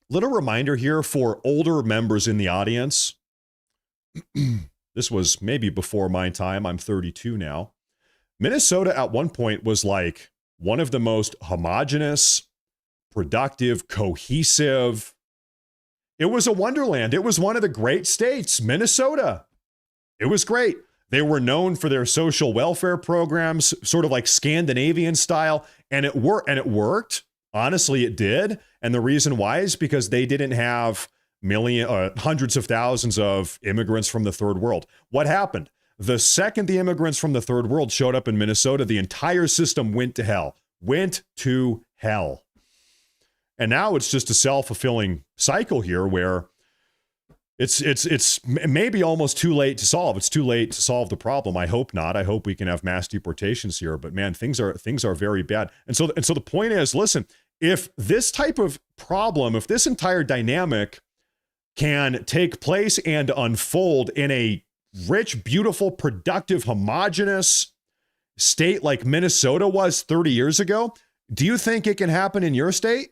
Little reminder here for older members in the audience. This was maybe before my time. I'm 32 now. Minnesota at one point was like one of the most homogenous, productive, cohesive. It was a wonderland. It was one of the great states, Minnesota. It was great. They were known for their social welfare programs, sort of like Scandinavian style, and it worked. Honestly, it did. And the reason why is because they didn't have hundreds of thousands of immigrants from the third world. What happened? The second the immigrants from the third world showed up in Minnesota, the entire system went to hell. Went to hell. And now it's just a self-fulfilling cycle here where it's maybe almost too late to solve. It's too late to solve the problem. I hope not. I hope we can have mass deportations here. But man, things are very bad. And so the point is, listen, if this type of problem, if this entire dynamic can take place and unfold in a rich, beautiful, productive, homogenous state like Minnesota was 30 years ago, do you think it can happen in your state?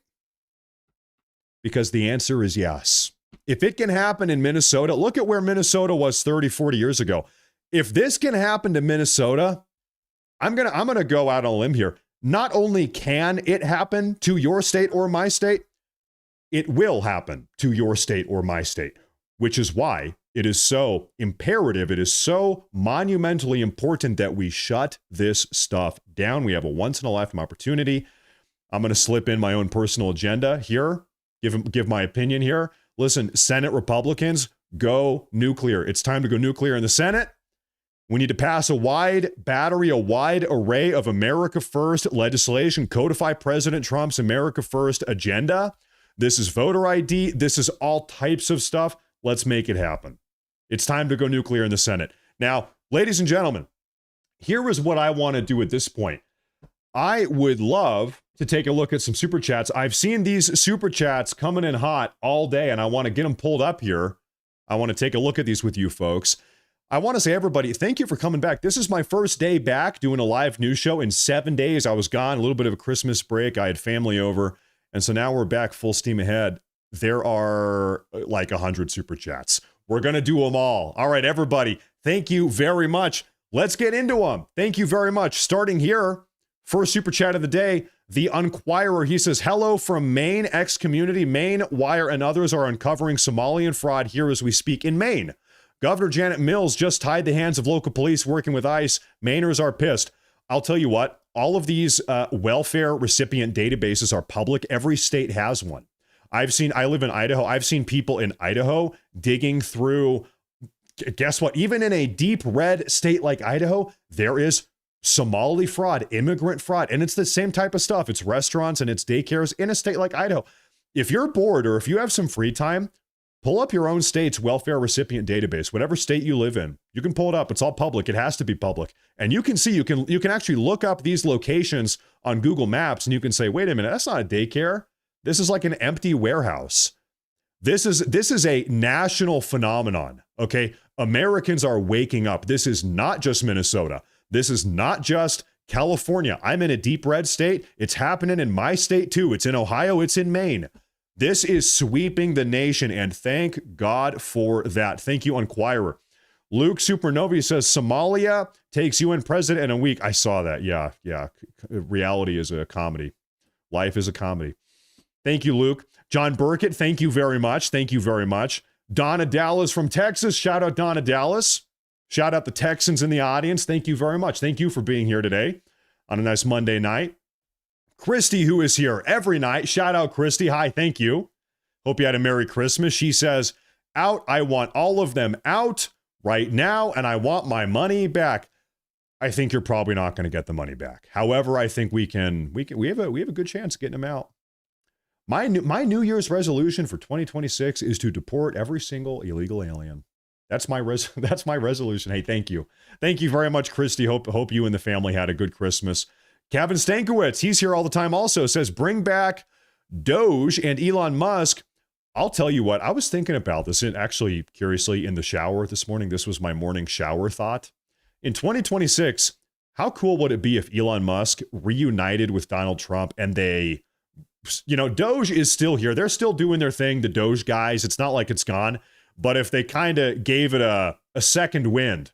Because the answer is yes. If it can happen in Minnesota, look at where Minnesota was 30, 40 years ago. If this can happen to Minnesota, I'm gonna go out on a limb here. Not only can it happen to your state or my state, it will happen to your state or my state, which is why it is so imperative. It is so monumentally important that we shut this stuff down. We have a once-in-a-lifetime opportunity. I'm going to slip in my own personal agenda here. Give my opinion here. Listen, Senate Republicans, go nuclear. It's time to go nuclear in the Senate. We need to pass a wide array of America First legislation, codify President Trump's America First agenda. This is voter ID. This is all types of stuff. Let's make it happen. It's time to go nuclear in the Senate. Now, ladies and gentlemen, here is what I want to do at this point. I would love to take a look at some super chats. I've seen these super chats coming in hot all day, and I want to get them pulled up here. I want to take a look at these with you folks. I want to say, everybody, thank you for coming back. This is my first day back doing a live news show in 7 days. I was gone, a little bit of a Christmas break. I had family over, and so now we're back full steam ahead. There are like 100 super chats. We're going to do them all. All right, everybody, thank you very much. Let's get into them. Thank you very much. Starting here, first super chat of the day, The Unquirer. He says, hello from Maine, X-Community. Maine, Wire, and others are uncovering Somalian fraud here as we speak in Maine. Governor Janet Mills just tied the hands of local police working with ICE. Mainers are pissed. I'll tell you what, all of these welfare recipient databases are public. Every state has one. I live in Idaho. I've seen people in Idaho digging through, guess what? Even in a deep red state like Idaho, there is Somali fraud, immigrant fraud, and it's the same type of stuff. It's restaurants and it's daycares in a state like Idaho. If you're bored or if you have some free time, pull up your own state's welfare recipient database, whatever state you live in. You can pull it up. It's all public. It has to be public. And you can see, you can actually look up these locations on Google Maps and you can say, wait a minute, that's not a daycare. This is like an empty warehouse. This is a national phenomenon. Okay. Americans are waking up. This is not just Minnesota. This is not just California. I'm in a deep red state. It's happening in my state too. It's in Ohio. It's in Maine. This is sweeping the nation, and thank God for that. Thank you, Unquirer. Luke Supernovi says, Somalia takes UN president in a week. I saw that. Yeah. Reality is a comedy. Life is a comedy. Thank you, Luke. John Burkett, thank you very much. Thank you very much. Donna Dallas from Texas. Shout out Donna Dallas. Shout out the Texans in the audience. Thank you very much. Thank you for being here today on a nice Monday night. Christy, who is here every night. Shout out, Christy. Hi, thank you. Hope you had a Merry Christmas. She says, out. I want all of them out right now, and I want my money back. I think you're probably not going to get the money back. However, I think we have a good chance of getting them out. My New Year's resolution for 2026 is to deport every single illegal alien. That's my resolution. Hey, thank you. Thank you very much, Christy. Hope you and the family had a good Christmas. Kevin Stankiewicz, he's here all the time also, says bring back Doge and Elon Musk. I'll tell you what, I was thinking about this, and actually, curiously, in the shower this morning. This was my morning shower thought. In 2026, how cool would it be if Elon Musk reunited with Donald Trump and they, Doge is still here. They're still doing their thing, the Doge guys. It's not like it's gone. But if they kind of gave it a second wind,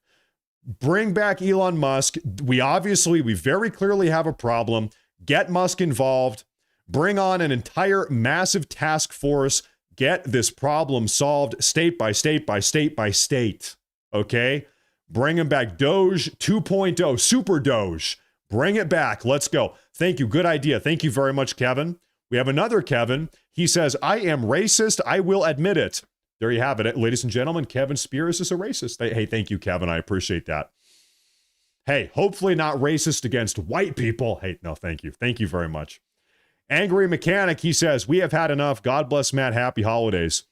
bring back Elon Musk. We very clearly have a problem. Get Musk involved. Bring on an entire massive task force. Get this problem solved state by state by state by state. Okay? Bring him back. Doge 2.0, Super Doge. Bring it back. Let's go. Thank you. Good idea. Thank you very much, Kevin. We have another Kevin. He says, I am racist. I will admit it. There you have it. Ladies and gentlemen, Kevin Spears is a racist. Hey, thank you, Kevin. I appreciate that. Hey, hopefully not racist against white people. Hey, no, thank you. Thank you very much. Angry Mechanic, he says, we have had enough. God bless Matt. Happy holidays.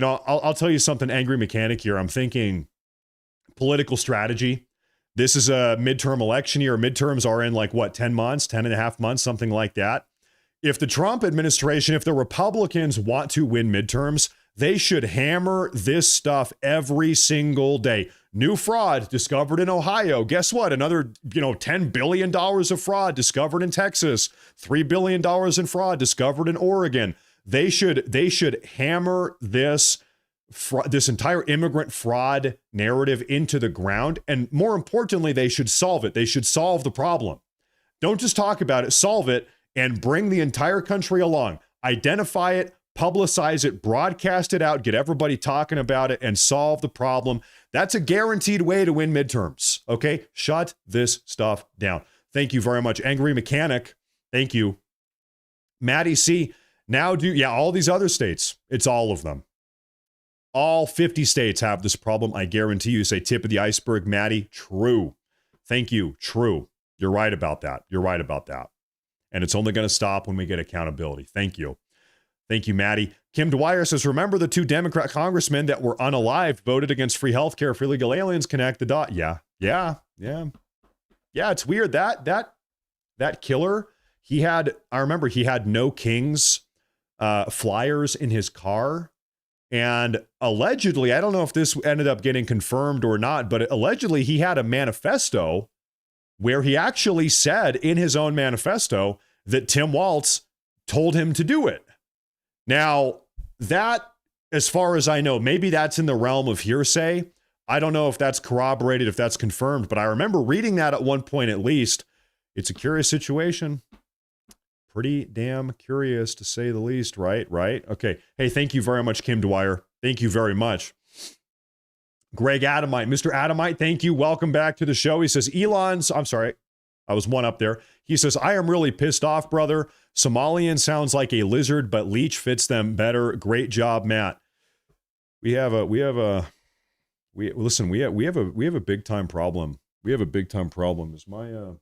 I'll tell you something, Angry Mechanic here. I'm thinking political strategy. This is a midterm election year. Midterms are in 10 months, 10 and a half months, something like that. If the Trump administration, if the Republicans want to win midterms, they should hammer this stuff every single day. New fraud discovered in Ohio. Guess what? Another, $10 billion of fraud discovered in Texas. $3 billion in fraud discovered in Oregon. They should hammer this entire immigrant fraud narrative into the ground. And more importantly, they should solve it. They should solve the problem. Don't just talk about it, solve it, and bring the entire country along. Identify it, publicize it, broadcast it out, get everybody talking about it, and solve the problem. That's a guaranteed way to win midterms. Okay? Shut this stuff down. Thank you very much. Angry Mechanic, thank you. Maddie C, all these other states, it's all of them. All 50 states have this problem. I guarantee you. Say tip of the iceberg, Maddie. True. Thank you. True. You're right about that. And it's only going to stop when we get accountability. Thank you. Thank you, Maddie. Kim Dwyer says, remember the 2 Democrat congressmen that were unalived voted against free healthcare for illegal aliens? Connect the dot. Yeah, it's weird. That killer, I remember he had No Kings flyers in his car. And allegedly, I don't know if this ended up getting confirmed or not, but allegedly he had a manifesto where he actually said in his own manifesto that Tim Walz told him to do it. Now, that, as far as I know, maybe that's in the realm of hearsay. I don't know if that's corroborated, if that's confirmed, but I remember reading that at one point at least. It's a curious situation. Pretty damn curious, to say the least, right? Okay. Hey, thank you very much, Kim Dwyer. Thank you very much. Greg Adamite. Mr. Adamite, thank you. Welcome back to the show. He says, I'm sorry. I was one up there. He says, I am really pissed off, brother. Somalian sounds like a lizard, but leech fits them better. Great job, Matt. We have a big time problem. We have a big time problem. Is my no,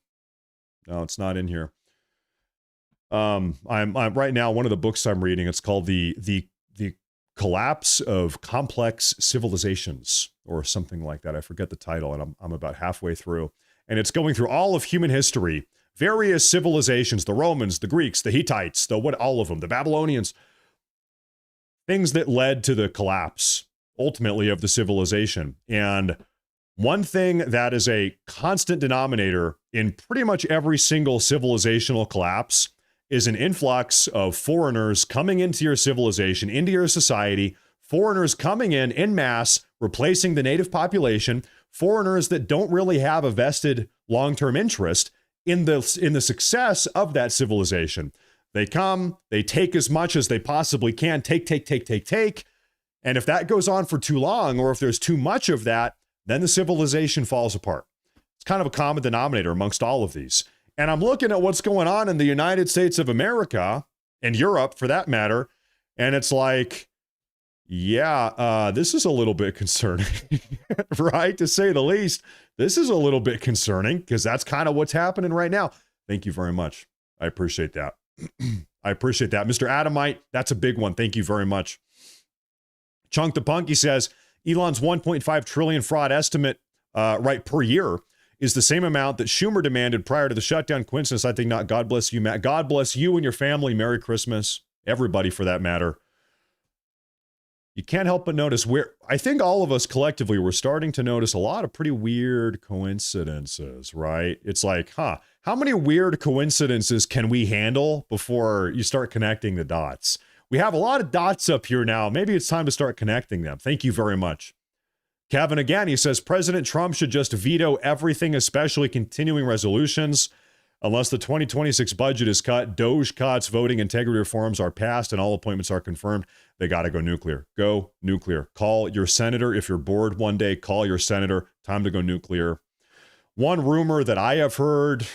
it's not in here. I'm right now, one of the books I'm reading, it's called the Collapse of Complex Civilizations or something like that. I forget the title, and I'm about halfway through. And it's going through all of human history, various civilizations, the Romans, the Greeks, the Hittites, all of them, the Babylonians, things that led to the collapse, ultimately, of the civilization. And one thing that is a constant denominator in pretty much every single civilizational collapse is an influx of foreigners coming into your civilization, into your society, foreigners coming in mass, replacing the native population, foreigners that don't really have a vested long-term interest in the success of that civilization. They come, they take as much as they possibly can, take. And if that goes on for too long, or if there's too much of that, then the civilization falls apart. It's kind of a common denominator amongst all of these. And I'm looking at what's going on in the United States of America, and Europe for that matter, and it's like, this is a little bit concerning, right? To say the least, this is a little bit concerning because that's kind of what's happening right now. Thank you very much. I appreciate that. I appreciate that. Mr. Adamite, that's a big one. Thank you very much. Chunk the Punky says Elon's 1.5 trillion fraud estimate per year is the same amount that Schumer demanded prior to the shutdown. Coincidence? I think not. God bless you, Matt. God bless you and your family. Merry Christmas. Everybody, for that matter. You can't help but notice I think all of us collectively were starting to notice a lot of pretty weird coincidences, right? It's like, how many weird coincidences can we handle before you start connecting the dots? We have a lot of dots up here now. Maybe it's time to start connecting them. Thank you very much. Kevin, again, he says President Trump should just veto everything, especially continuing resolutions. Unless the 2026 budget is cut, Doge cuts, voting integrity reforms are passed, and all appointments are confirmed, they got to go nuclear. Go nuclear. Call your senator. If you're bored one day, call your senator. Time to go nuclear. One rumor that I have heard,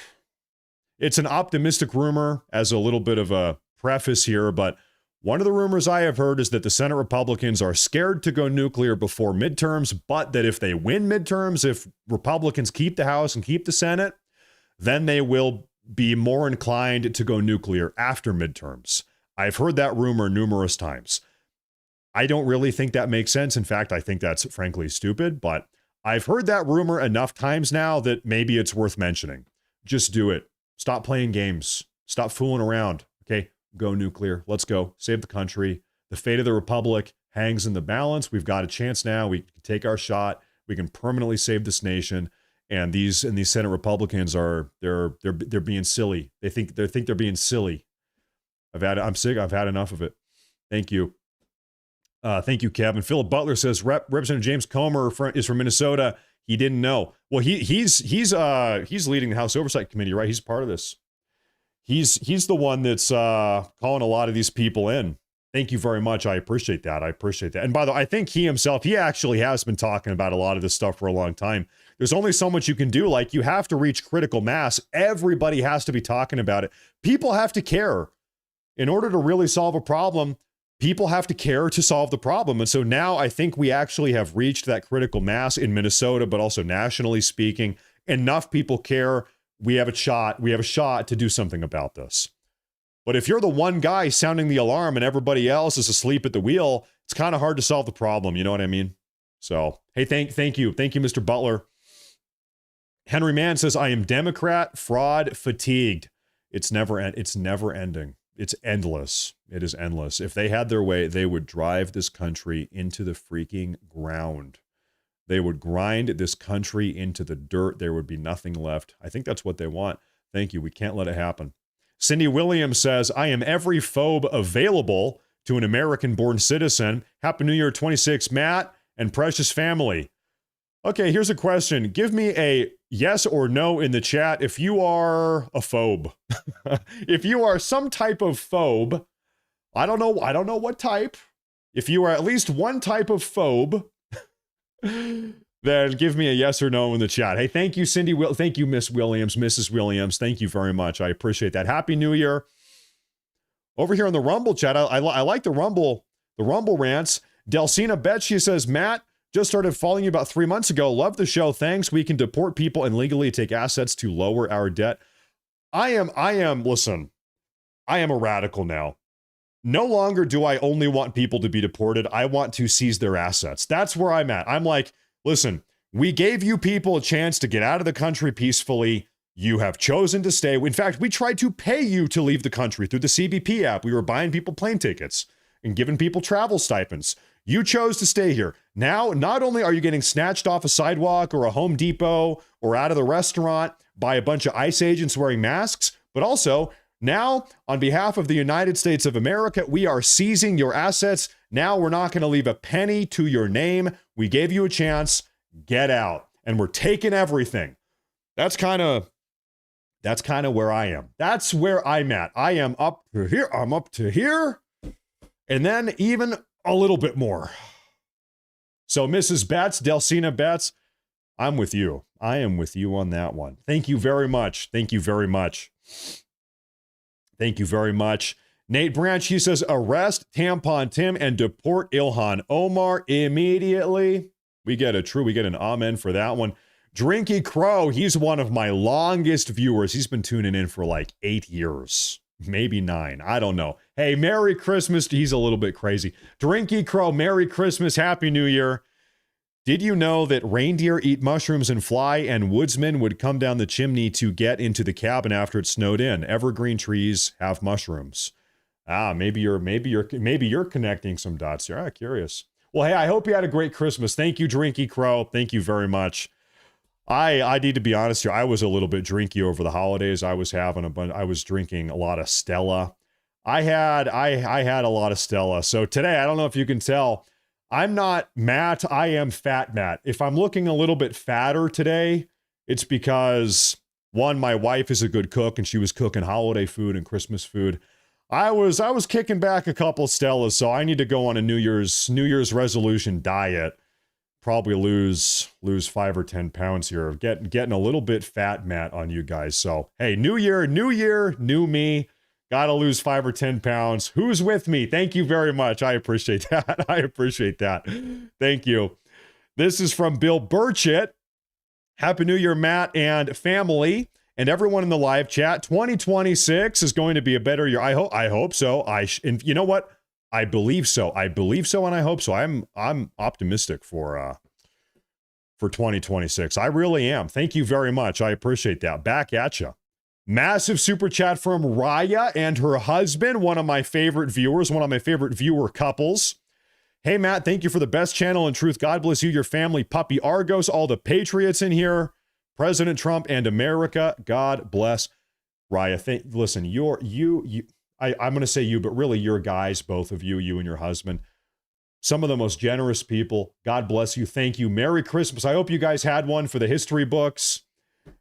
it's an optimistic rumor as a little bit of a preface here, but one of the rumors I have heard is that the Senate Republicans are scared to go nuclear before midterms, but that if they win midterms, if Republicans keep the House and keep the Senate, then they will be more inclined to go nuclear after midterms. I've heard that rumor numerous times. I don't really think that makes sense. In fact, I think that's frankly stupid, but I've heard that rumor enough times now that maybe it's worth mentioning. Just do it. Stop playing games. Stop fooling around. Okay, go nuclear. Let's go. Save the country. The fate of the republic hangs in the balance. We've got a chance now. We can take our shot. We can permanently save this nation. And these Senate Republicans they're being silly. They think they're being silly. I'm sick. I've had enough of it. Thank you. Thank you, Kevin. Philip Butler says Representative James Comer is from Minnesota. He didn't know. Well, he's leading the House Oversight Committee, right? He's part of this. He's the one that's calling a lot of these people in. Thank you very much. I appreciate that. And by the way, I think he actually has been talking about a lot of this stuff for a long time. There's only so much you can do. Like, you have to reach critical mass. Everybody has to be talking about it. People have to care. In order to really solve a problem, people have to care to solve the problem. And so now I think we actually have reached that critical mass in Minnesota, but also nationally speaking. Enough people care. We have a shot to do something about this. But if you're the one guy sounding the alarm and everybody else is asleep at the wheel, it's kind of hard to solve the problem. You know what I mean? So, hey, thank you, Mr. Butler. Henry Mann says, I am Democrat fraud fatigued. It's never ending. It's endless. It is endless. If they had their way, they would drive this country into the freaking ground. They would grind this country into the dirt. There would be nothing left. I think that's what they want. Thank you. We can't let it happen. Cindy Williams says, I am every phobe available to an American-born citizen. Happy New Year 26, Matt and precious family. Okay, here's a question. Give me a yes or no in the chat if you are a phobe. If you are some type of phobe, I don't know what type. If you are at least one type of phobe, then give me a yes or no in the chat. Hey, thank you, Cindy. Thank you, Miss Williams, Mrs. Williams. Thank you very much. I appreciate that. Happy New Year. Over here in the Rumble chat, I like the Rumble rants. Delcina Betsy says, Matt, just started following you about 3 months ago. Love the show. Thanks. We can deport people and legally take assets to lower our debt. Listen, I am a radical now. No longer do I only want people to be deported. I want to seize their assets. That's where I'm at. I'm like, listen, we gave you people a chance to get out of the country peacefully. You have chosen to stay. In fact, we tried to pay you to leave the country through the CBP app. We were buying people plane tickets and giving people travel stipends. You chose to stay here. Now, not only are you getting snatched off a sidewalk or a Home Depot or out of the restaurant by a bunch of ICE agents wearing masks, but also now, on behalf of the United States of America, we are seizing your assets. Now we're not going to leave a penny to your name. We gave you a chance. Get out. And we're taking everything. That's kind of where I am. That's where I'm at. I am up to here. I'm up to here. And then even a little bit more. So Mrs. Betts, Delcina Betts, I'm with you. I am with you on that one. Thank you very much. Thank you very much. Thank you very much. Nate Branch, he says, arrest Tampon Tim and deport Ilhan Omar immediately. We get an amen for that one. Drinky Crow, he's one of my longest viewers. He's been tuning in for like 8 years. maybe 9. I don't know. Hey, Merry Christmas. He's a little bit crazy. Drinky Crow, Merry Christmas, Happy New Year. Did you know that reindeer eat mushrooms and fly, and woodsmen would come down the chimney to get into the cabin after it snowed in? Evergreen trees have mushrooms. Maybe you're connecting some dots here. Curious. Well, hey, I hope you had a great Christmas. Thank you, Drinky Crow. Thank you very much. I need to be honest here. I was a little bit drinky over the holidays. I was drinking a lot of Stella. I had a lot of Stella. So today, I don't know if you can tell, I'm not Matt. I am Fat Matt. If I'm looking a little bit fatter today, it's because, one, my wife is a good cook and she was cooking holiday food and Christmas food. I was kicking back a couple Stellas, so I need to go on a New Year's resolution diet. Probably lose 5 or 10 pounds here. Getting a little bit fat, Matt, on you guys. So, hey, new year, new me. Got to lose 5 or 10 pounds. Who's with me? Thank you very much. I appreciate that. I appreciate that. Thank you. This is from Bill Burchett. Happy New Year, Matt and family, and everyone in the live chat. 2026 is going to be a better year. I hope so. And you know what? I believe so. And I hope so. I'm optimistic for 2026. I really am. Thank you very much. I appreciate that. Back at you. Massive super chat from Raya and her husband, one of my favorite viewers, one of my favorite viewer couples. Hey, Matt, thank you for the best channel in truth. God bless you, your family, puppy Argos, all the patriots in here, President Trump and America. God bless. Raya, listen, I'm going to say you, but really you're guys, both of you and your husband. Some of the most generous people. God bless you. Thank you. Merry Christmas. I hope you guys had one for the history books.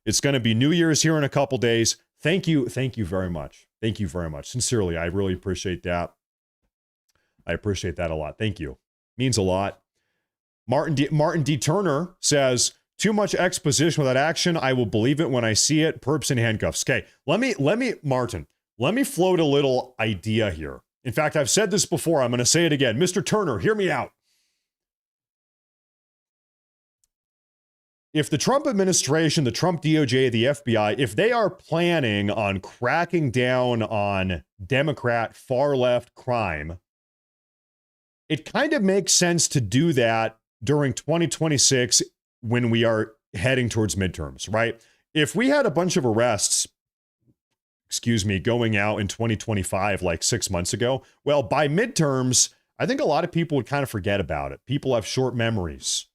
It's going to be New Year's here in a couple days. Thank you. Thank you very much. Thank you very much. Sincerely, I really appreciate that. I appreciate that a lot. Thank you. Means a lot. Martin D. Turner says, too much exposition without action. I will believe it when I see it. Perps in handcuffs. Okay, let me, Martin, let me float a little idea here. In fact, I've said this before. I'm going to say it again. Mr. Turner, hear me out. If the Trump administration, the Trump DOJ, the FBI, if they are planning on cracking down on Democrat far-left crime, it kind of makes sense to do that during 2026 when we are heading towards midterms, right? If we had a bunch of arrests, going out in 2025, like 6 months ago, well, by midterms, I think a lot of people would kind of forget about it. People have short memories.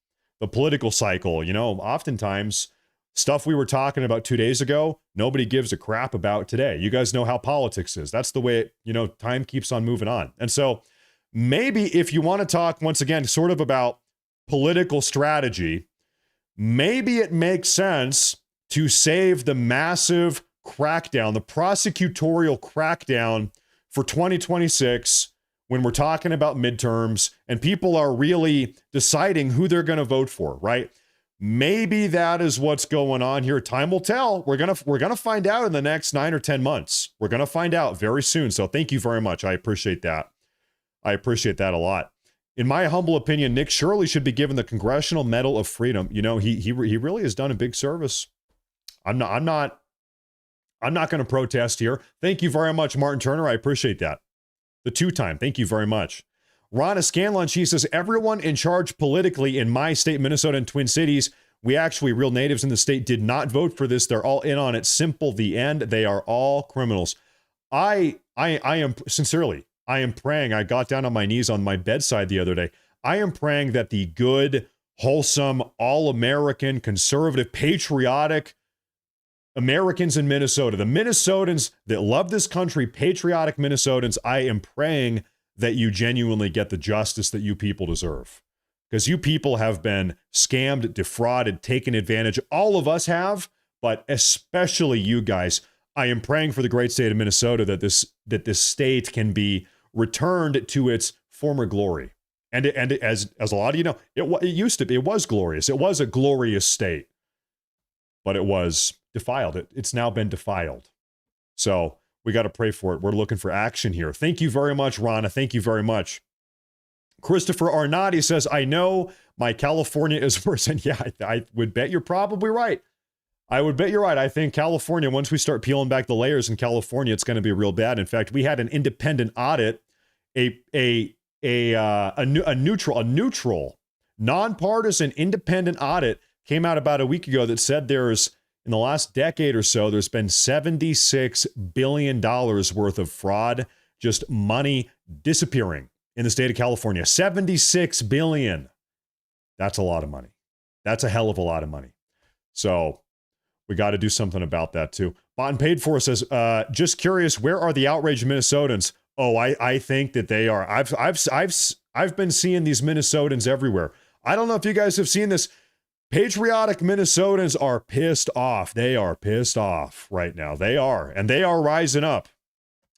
The political cycle, oftentimes stuff we were talking about 2 days ago, nobody gives a crap about today. You guys know how politics is. That's the way, time keeps on moving on. And so maybe if you want to talk once again, sort of about political strategy, maybe it makes sense to save the massive crackdown, the prosecutorial crackdown for 2026 when we're talking about midterms and people are really deciding who they're going to vote for, right? Maybe that is what's going on here. Time will tell. We're going to find out in the next 9 or 10 months. We're going to find out very soon. So thank you very much. I appreciate that. I appreciate that a lot. In my humble opinion, Nick Shirley should be given the Congressional Medal of Freedom. He really has done a big service. I'm not going to protest here. Thank you very much, Martin Turner. I appreciate that. The 2-time. Thank you very much. Ronna Scanlon, she says, everyone in charge politically in my state, Minnesota and Twin Cities, real natives in the state did not vote for this. They're all in on it. Simple, the end. They are all criminals. I am sincerely, I am praying. I got down on my knees on my bedside the other day. I am praying that the good, wholesome, all-American, conservative, patriotic Americans in Minnesota, the Minnesotans that love this country, patriotic Minnesotans, I am praying that you genuinely get the justice that you people deserve. Because you people have been scammed, defrauded, taken advantage. All of us have, but especially you guys. I am praying for the great state of Minnesota that this state can be returned to its former glory. And as a lot of you know, it was glorious. It was a glorious state. But it was defiled. It's now been defiled. So we got to pray for it. We're looking for action here. Thank you very much, Ronna. Thank you very much. Christopher Arnatti says, I know my California is worse. And yeah, I would bet you're probably right. I would bet you're right. I think California, once we start peeling back the layers in California, it's going to be real bad. In fact, we had an independent audit, a neutral, nonpartisan, independent audit came out about a week ago that said there's, in the last decade or so, there's been $76 billion worth of fraud, just money disappearing in the state of California. $76 billion. That's a lot of money. That's a hell of a lot of money. So we got to do something about that too. Bought and Paid For says, just curious, where are the outraged Minnesotans? Oh, I think that they are. I've been seeing these Minnesotans everywhere. I don't know if you guys have seen this. Patriotic Minnesotans are pissed off. They are pissed off right now. They are. And they are rising up.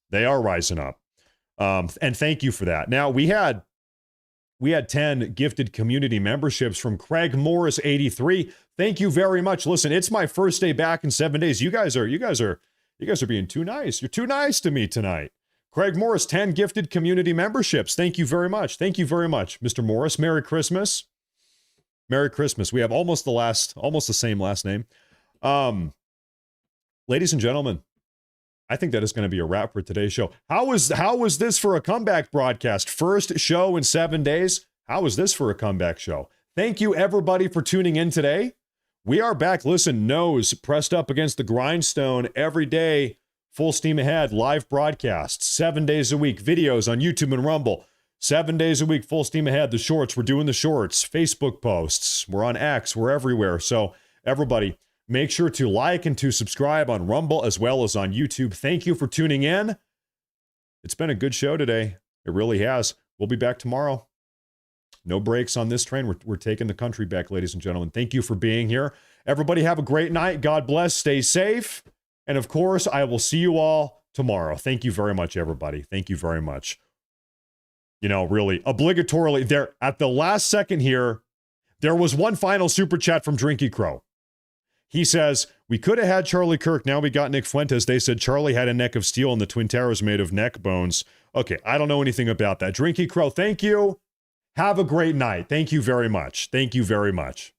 They are rising up. And thank you for that. Now, we had 10 gifted community memberships from Craig Morris 83. Thank you very much. Listen, it's my first day back in 7 days. You guys are being too nice. You're too nice to me tonight. Craig Morris, 10 gifted community memberships. Thank you very much. Thank you very much, Mr. Morris. Merry Christmas. Merry Christmas. We have almost the same last name. Ladies and gentlemen, I think that is going to be a wrap for today's show. How was this for a comeback broadcast? First show in 7 days. How was this for a comeback show? Thank you, everybody, for tuning in today. We are back. Listen, nose pressed up against the grindstone every day. Full steam ahead. Live broadcasts 7 days a week. Videos on YouTube and Rumble. 7 days a week, full steam ahead. The shorts, we're doing the shorts. Facebook posts, we're on X, we're everywhere. So everybody, make sure to like and to subscribe on Rumble as well as on YouTube. Thank you for tuning in. It's been a good show today. It really has. We'll be back tomorrow. No breaks on this train. We're taking the country back, ladies and gentlemen. Thank you for being here. Everybody have a great night. God bless. Stay safe. And of course, I will see you all tomorrow. Thank you very much, everybody. Thank you very much. You know, really, obligatorily, there at the last second here, there was one final super chat from Drinky Crow. He says, we could have had Charlie Kirk. Now we got Nick Fuentes. They said Charlie had a neck of steel and the Twin Towers made of neck bones. Okay, I don't know anything about that. Drinky Crow, thank you. Have a great night. Thank you very much. Thank you very much.